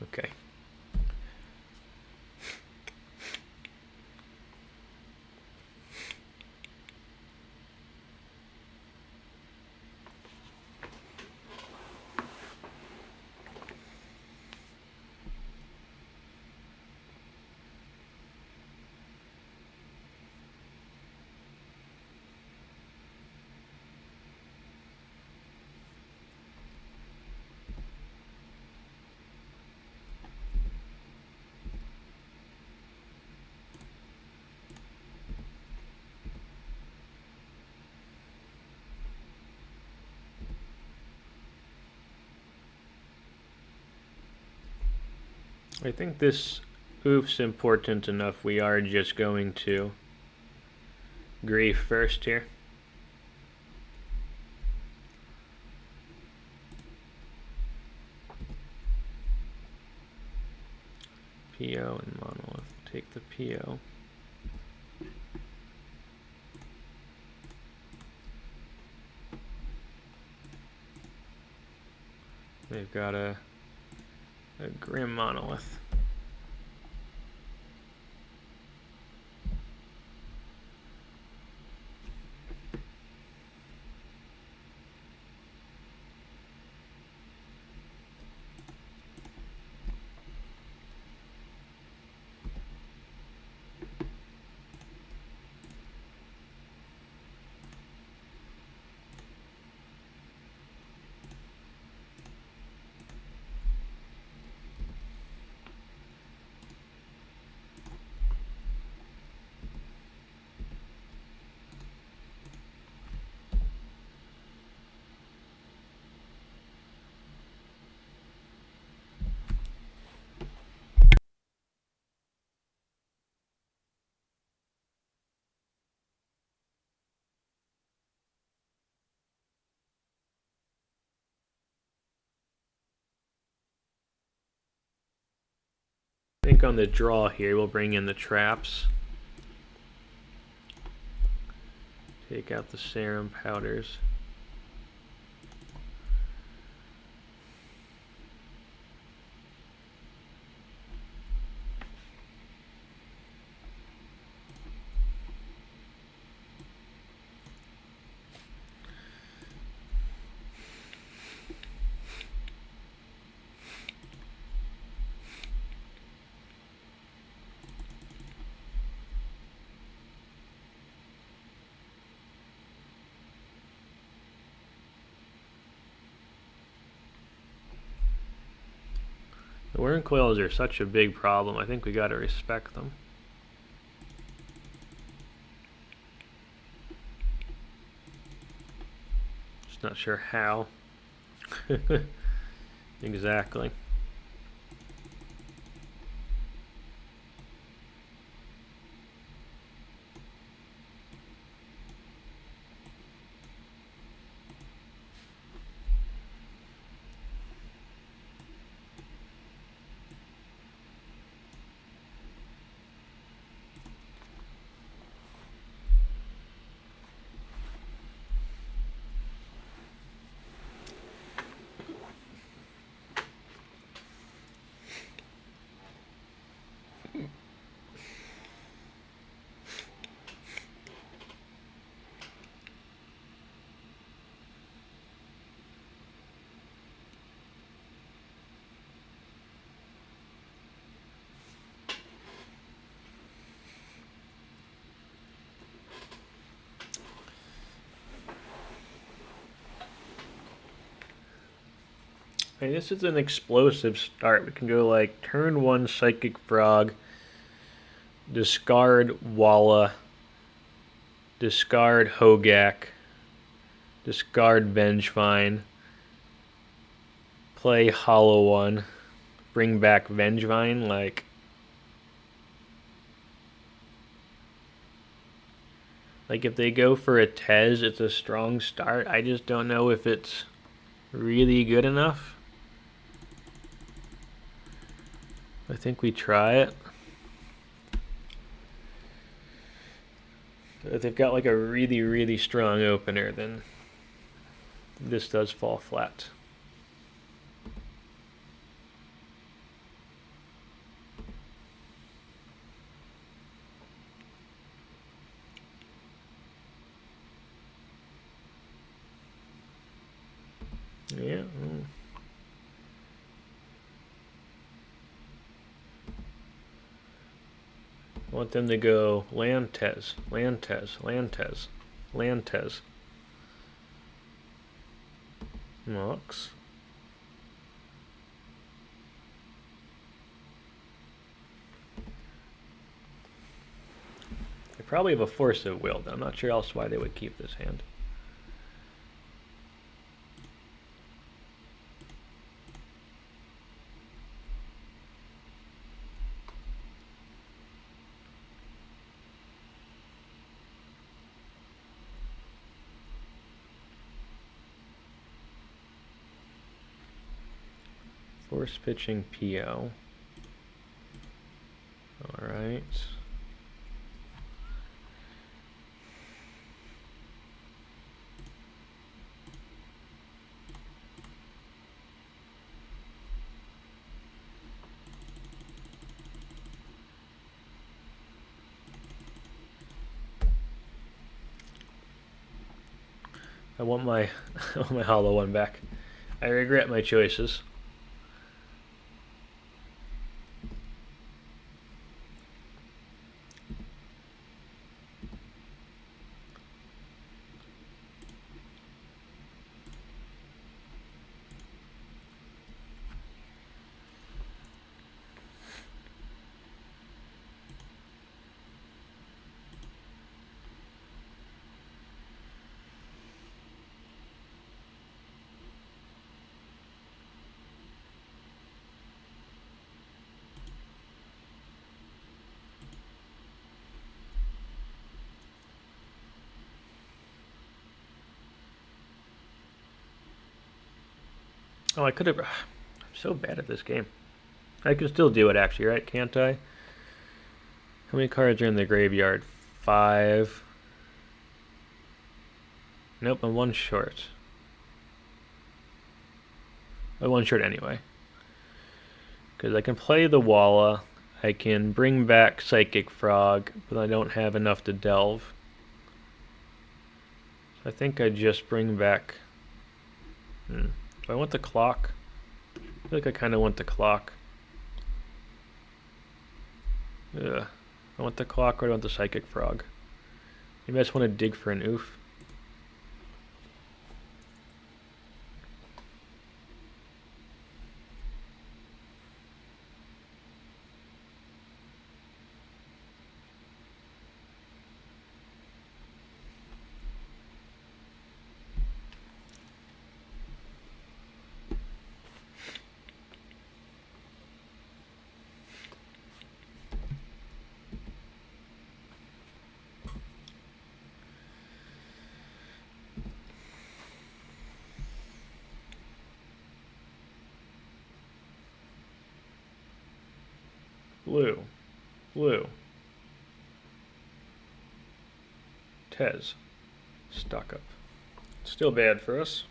Okay. I think this Ouphe's important enough. We are just going to grief first here. PO and Monolith. Take the PO. They've got a Grim Monolith. I think on the draw here, we'll bring in the traps. Take out the Serum Powders. The worm coils are such a big problem. I think we gotta respect them. Just not sure how. Exactly. Okay, this is an explosive start. We can go like turn 1 Psychic Frog, discard Walla, discard Hogaak, discard Vengevine, play Hollow One, bring back Vengevine. Like, Like if they go for a Tezz, it's a strong start. I just don't know if it's really good enough. I think we try it. If they've got like a really, really strong opener, then this does fall flat. Yeah. I want them to go land Tezz, land Tezz, land Tezz, land Tezz. Mox. They probably have a Force of Will. I'm not sure else why they would keep this hand. Force pitching PO. All right. I want my hollow one back. I regret my choices. Oh, I could have. I'm so bad at this game. I can still do it, actually, right? Can't I? How many cards are in the graveyard? 5. Nope, I'm 1 short. I'm 1 short anyway. Because I can play the Walla. I can bring back Psychic Frog, but I don't have enough to delve. So I think I just bring back. Do I want the clock? I feel like I kind of want the clock. Ugh. I want the clock or I want the Psychic Frog. Maybe I just want to dig for an Ouphe. Blue. Tezz. Stock up. Still bad for us.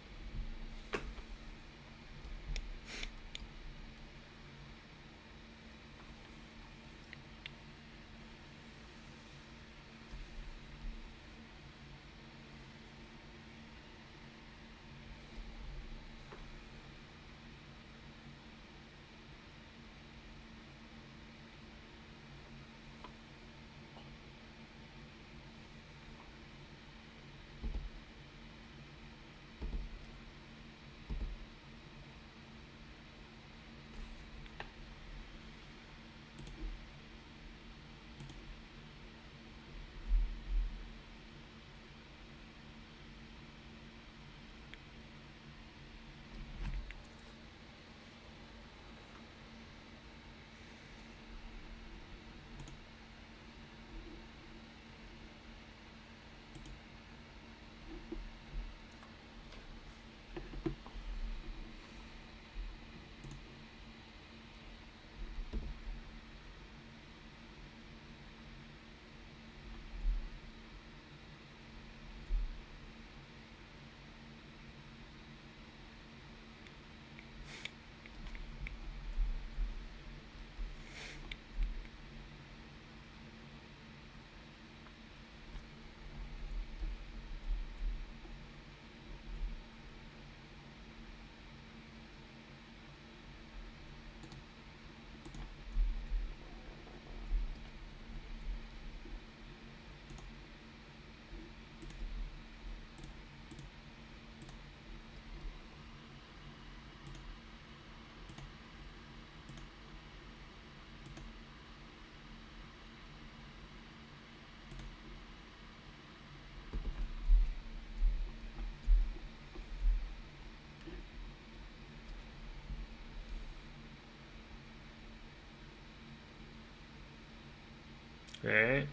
Alright,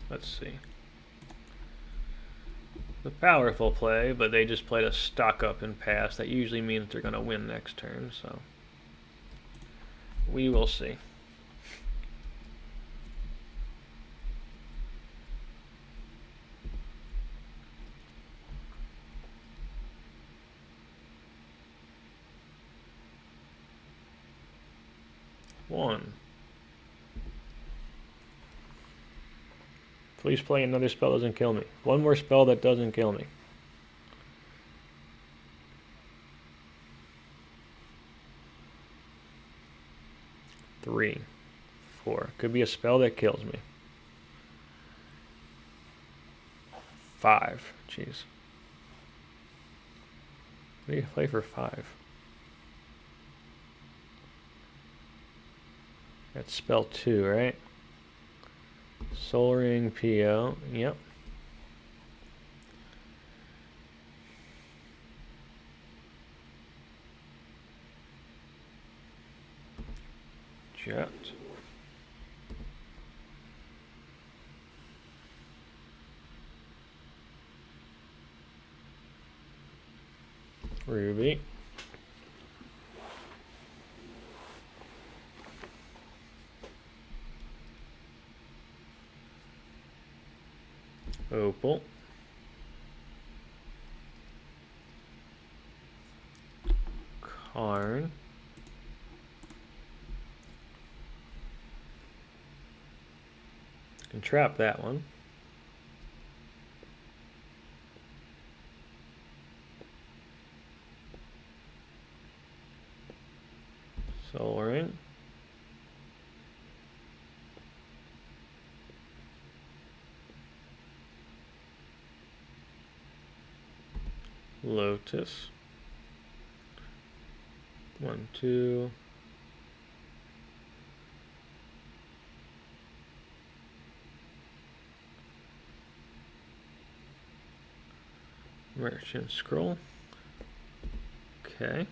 let's see. The powerful play, but they just played a stock up and pass. That usually means they're going to win next turn, so we will see. One. Please play another spell that doesn't kill me. One more spell that doesn't kill me. Three. Four. Could be a spell that kills me. 5. Jeez. What do you play for 5? That's spell 2, right? Soul Ring, PO. Yep. Jet. Ruby. Opal. Karn. Can trap that one. Soul Ring. Lotus. 1, 2. Merchant Scroll. Okay.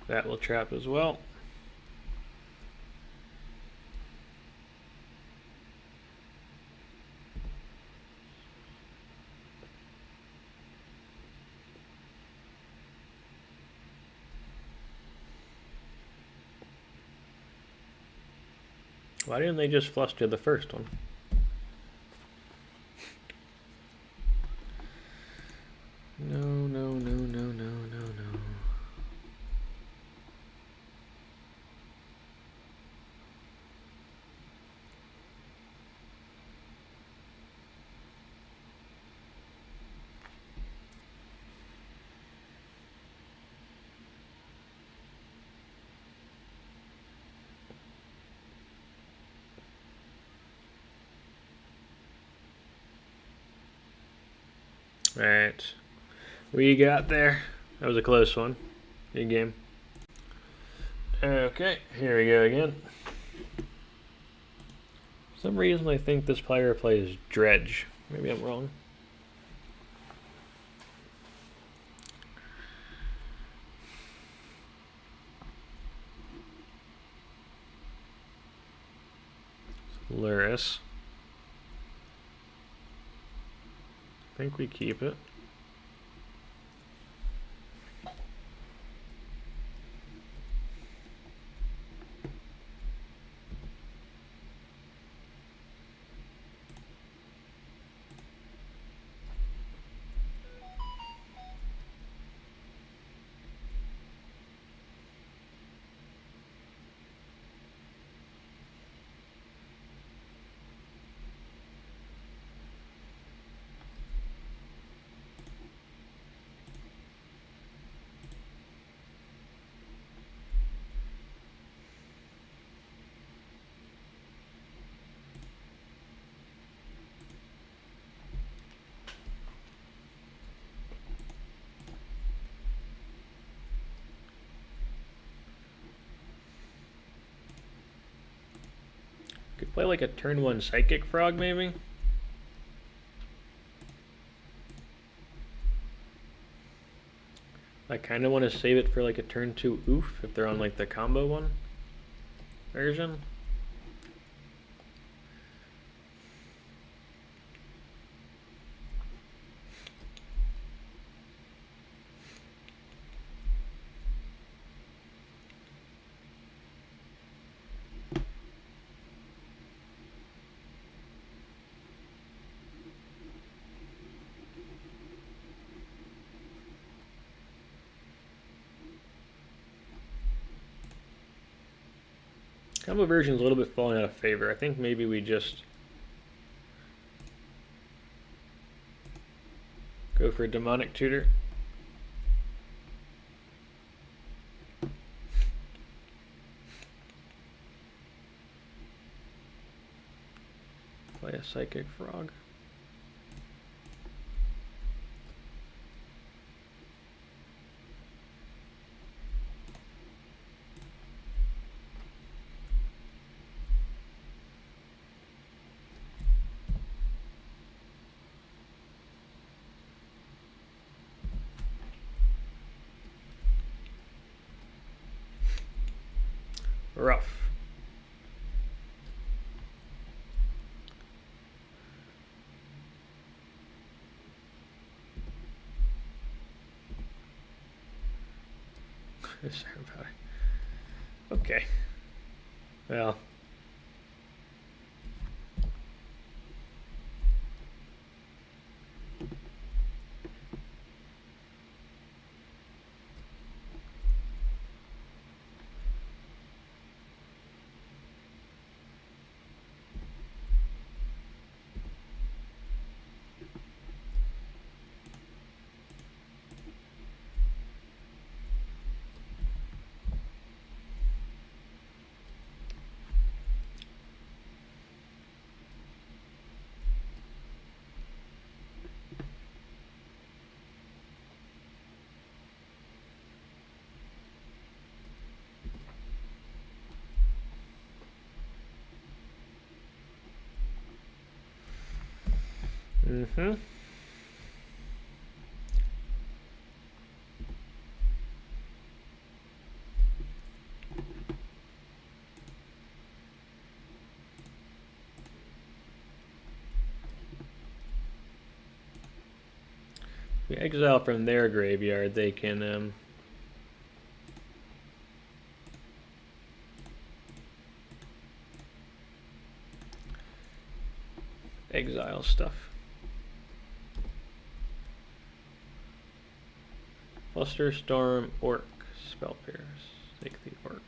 That will trap as well. Why didn't they just flush to the first one? No, no, no, no, no, no, no. Alright. What you got there? That was a close one. Good game. Okay, here we go again. For some reason I think this player plays Dredge. Maybe I'm wrong. Lurrus. I think we keep it. Could play like a turn 1 Psychic Frog maybe? I kind of want to save it for like a turn 2 Ouphe if they're on like the combo one version. Combo version is a little bit falling out of favor. I think maybe we just go for a Demonic Tutor. Play a Psychic Frog. Rough. Serum Powder. Okay. Well. Mm-hmm. We exile from their graveyard, they can exile stuff. Fluster, Storm, Orc, Spell Pairs. Take the Orcs.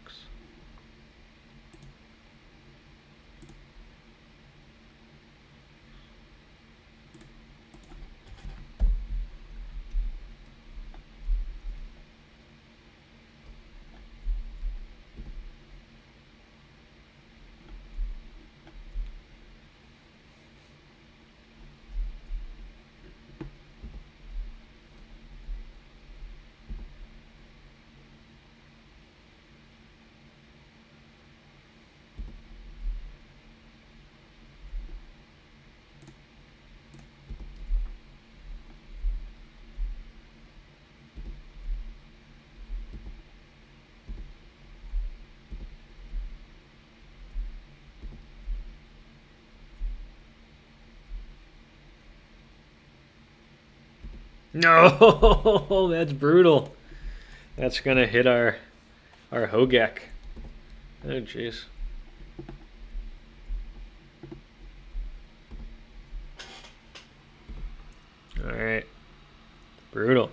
No, that's brutal. That's gonna hit our Hogaak. Oh jeez. All right, brutal.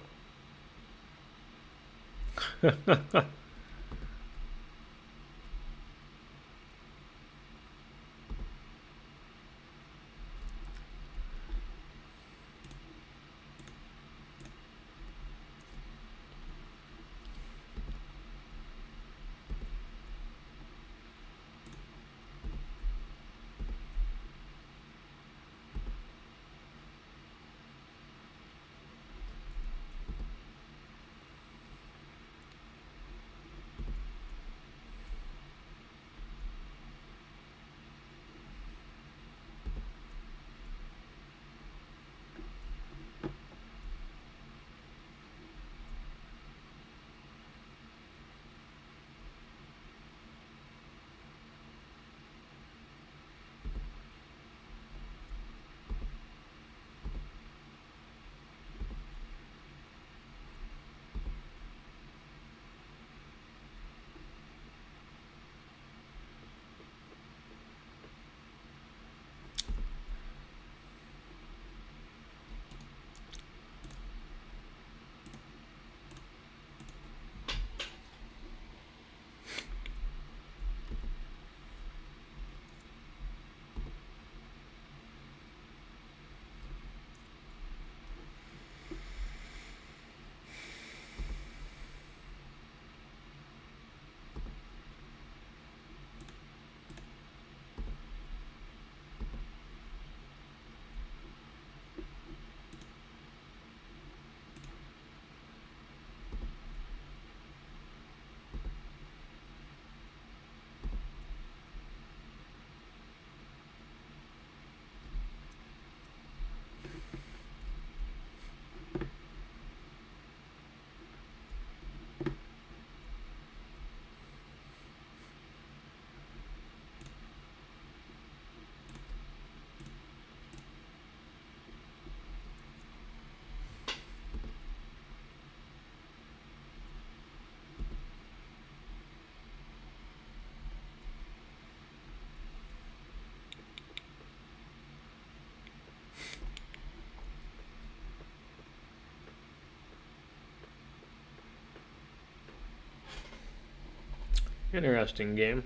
Interesting game.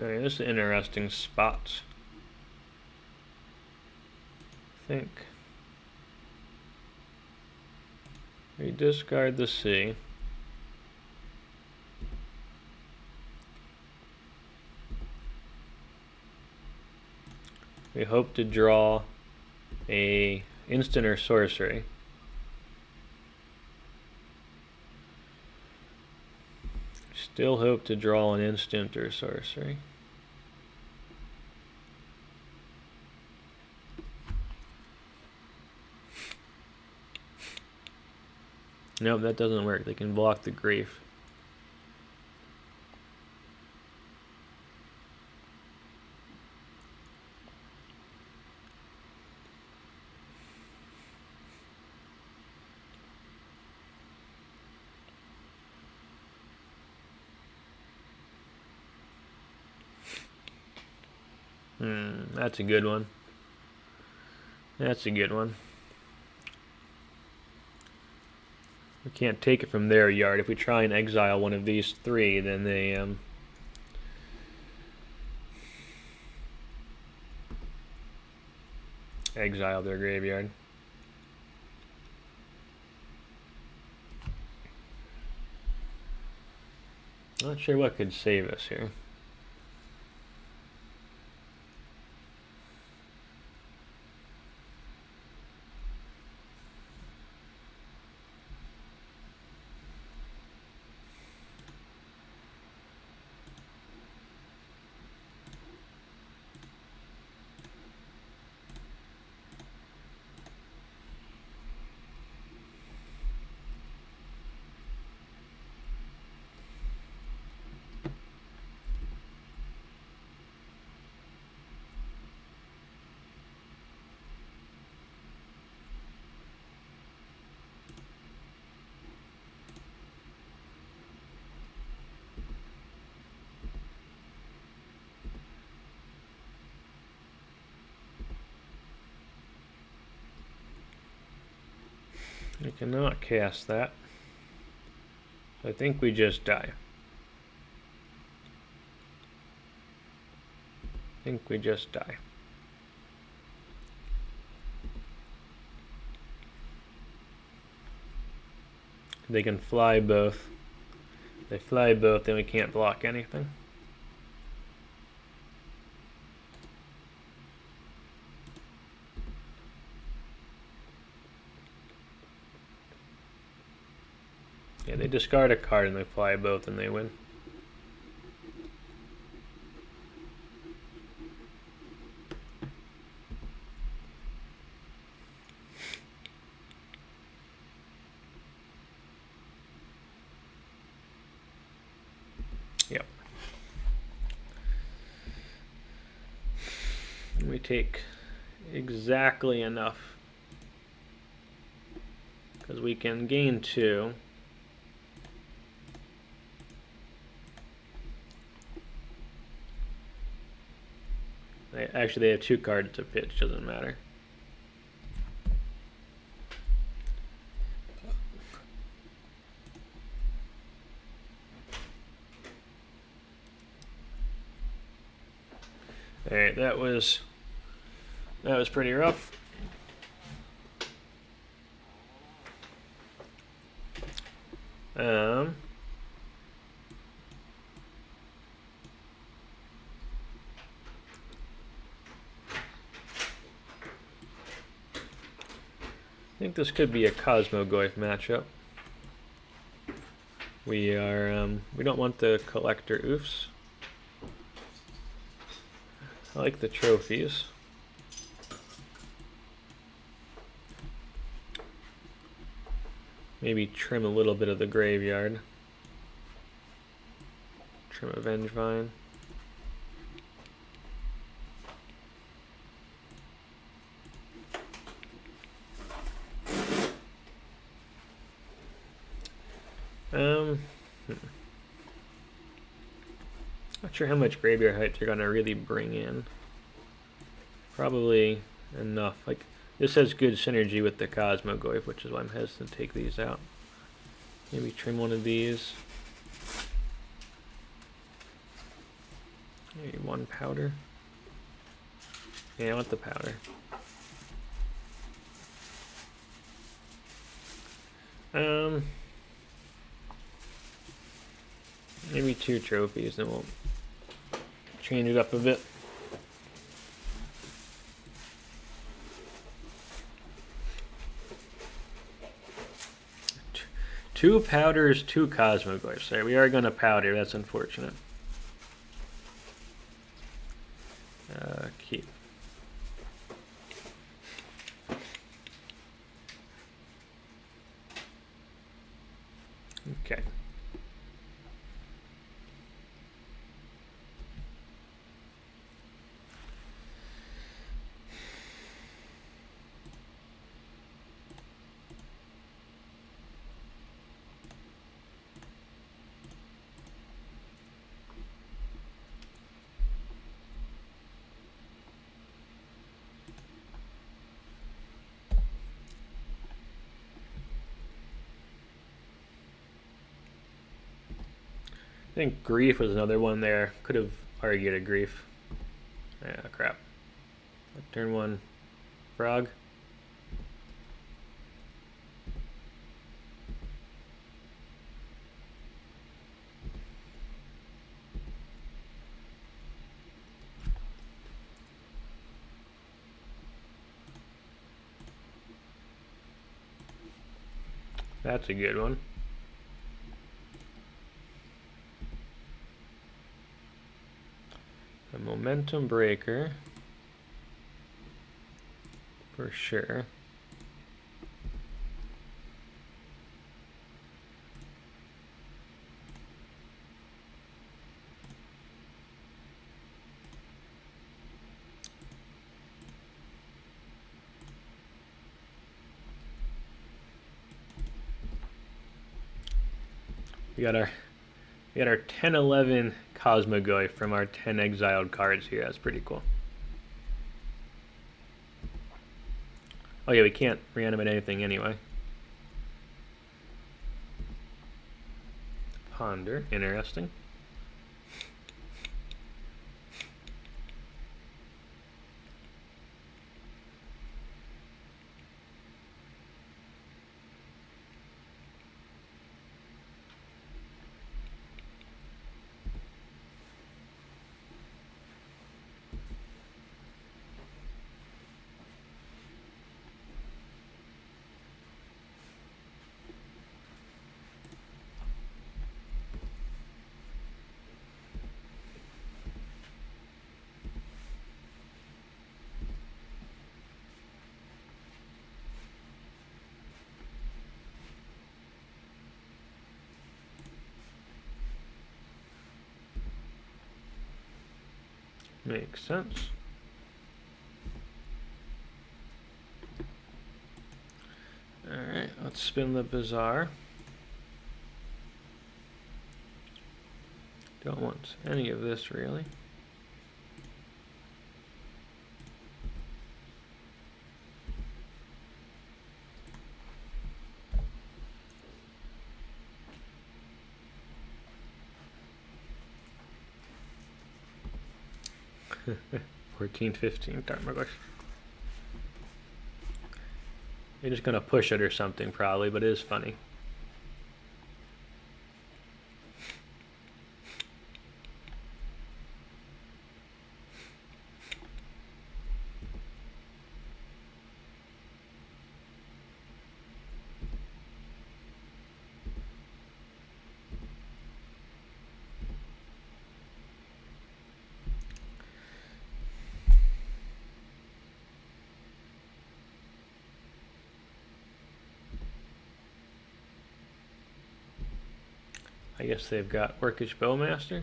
Alright, this is an interesting spot. I think we discard the sea. We hope to draw a instant or sorcery. Still hope to draw an instant or sorcery. Nope, that doesn't work. They can block the grief. That's a good one. That's a good one. We can't take it from their yard. If we try and exile one of these three, then they exile their graveyard. Not sure what could save us here. We cannot cast that. I think we just die. I think we just die. They can fly both. If they fly both, then we can't block anything. Yeah, they discard a card and they fly both and they win. We take exactly enough because we can gain 2. Actually, they have 2 cards to pitch, doesn't matter. Alright, that was pretty rough. I think this could be a Cosmogoyf matchup. We don't want the Collector Ouphes. I like the trophies. Maybe trim a little bit of the graveyard. Trim a Vengevine. Not sure how much graveyard height they're gonna really bring in. Probably enough. Like, this has good synergy with the Cosmogoyf, which is why I'm hesitant to take these out. Maybe trim one of these. Maybe 1 powder. Yeah, I want the powder. Maybe 2 trophies, then we'll change it up a bit. Two powders, 2 Cosmogoyfs. Right, we are going to powder. That's unfortunate. Keep. Okay. I think Grief was another one there. Could have argued a Grief. Yeah, crap. Turn 1 Frog. That's a good one. A momentum breaker for sure. We got our 10-11 Cosmogoyf from our 10 exiled cards here. That's pretty cool. Oh yeah, we can't reanimate anything anyway. Ponder, interesting. Makes sense. spin the Bazaar. Don't want any of this really. $14.15 Tarmogoyf. You're just gonna push it or something probably, but it is funny. I guess they've got Orcish Bowmaster.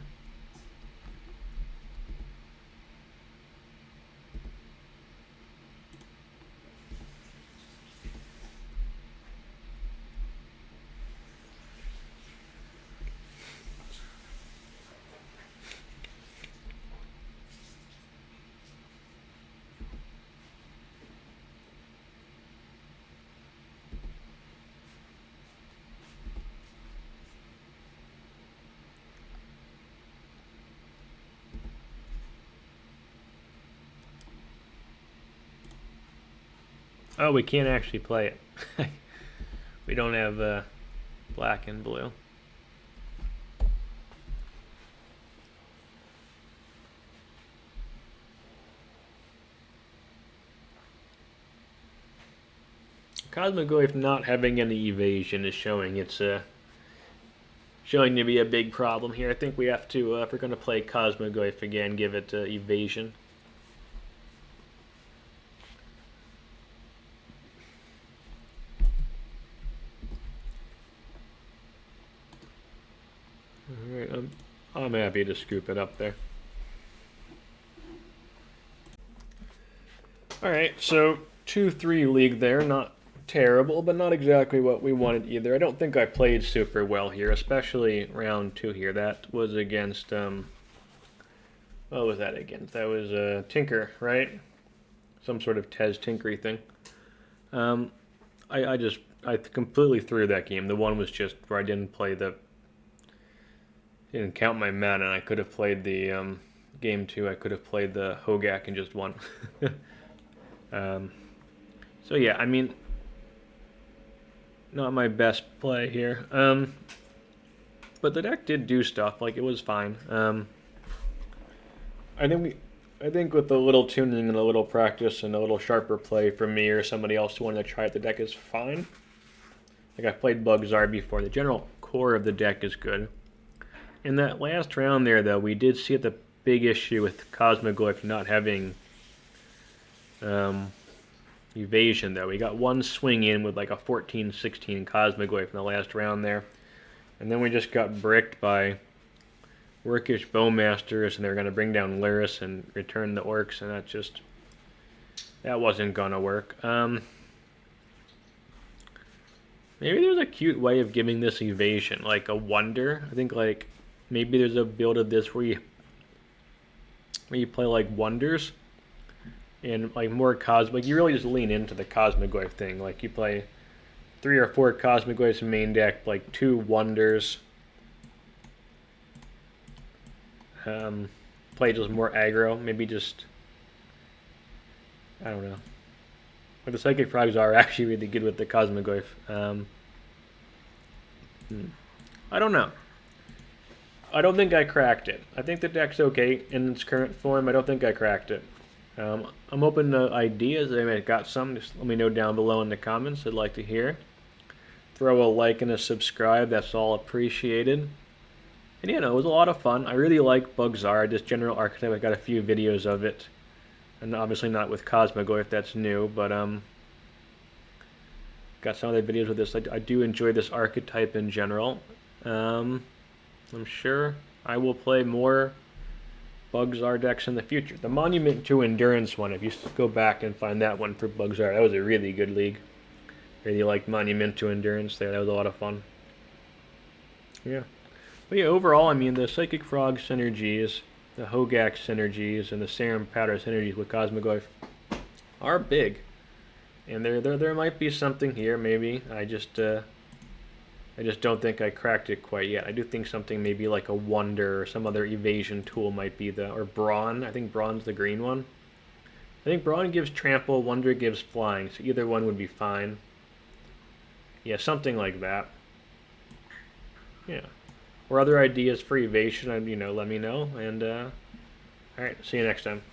Oh, we can't actually play it. We don't have black and blue. Cosmogoyf not having any evasion is showing it's showing to be a big problem here. I think we have to, if we're going to play Cosmogoyf again, give it evasion. Alright, I'm happy to scoop it up there. Alright, so 2-3 league there, not terrible, but not exactly what we wanted either. I don't think I played super well here, especially round 2 here. That was against, what was that against? That was Tinker, right? Some sort of Tezz Tinkery thing. I completely threw that game. The one was just where I didn't count my mana, and I could have played the game 2. I could have played the Hogaak and just won. So yeah, I mean, not my best play here. But the deck did do stuff. Like, it was fine. I think with a little tuning and a little practice and a little sharper play from me or somebody else who wanted to try it, the deck is fine. Like, I've played BUG Bazaar before. The general core of the deck is good. In that last round there, though, we did see the big issue with Cosmogoyf not having evasion, though. We got one swing in with like a 14-16 Cosmogoyf in the last round there. And then we just got bricked by Orcish Bowmasters, and they're going to bring down Lurrus and return the Orcs, and that wasn't going to work. Maybe there's a cute way of giving this evasion, like a wonder. I think, like, maybe there's a build of this where you play like wonders and like more like you really just lean into the Cosmogoyf thing. Like, you play 3 or 4 Cosmogoyfs main deck, like 2 wonders. Play just more aggro, maybe just, I don't know. But the Psychic Frogs are actually really good with the Cosmogoyf. I don't know. I don't think I cracked it. I think the deck's okay in its current form. I don't think I cracked it. I'm open to ideas. If anybody got some, just let me know down below in the comments. I'd like to hear. Throw a like and a subscribe. That's all appreciated. And yeah, no, it was a lot of fun. I really like BUG Bazaar, this general archetype. I got a few videos of it. And obviously not with Cosmogoyf, that's new, but got some other videos with this. I do enjoy this archetype in general. I'm sure I will play more BUG Bazaar decks in the future. The Monument to Endurance one, if you go back and find that one for BUG Bazaar, that was a really good league. Really liked Monument to Endurance there. That was a lot of fun. Yeah. But yeah, overall, I mean, the Psychic Frog synergies, the Hogaak synergies, and the Serum Powder synergies with Cosmogoyf are big. And there might be something here, maybe. I just don't think I cracked it quite yet. I do think something maybe like a Wonder or some other evasion tool might be or Brawn. I think Brawn's the green one. I think Brawn gives Trample, Wonder gives Flying, so either one would be fine. Yeah, something like that. Yeah. Or other ideas for evasion, let me know. And, alright, see you next time.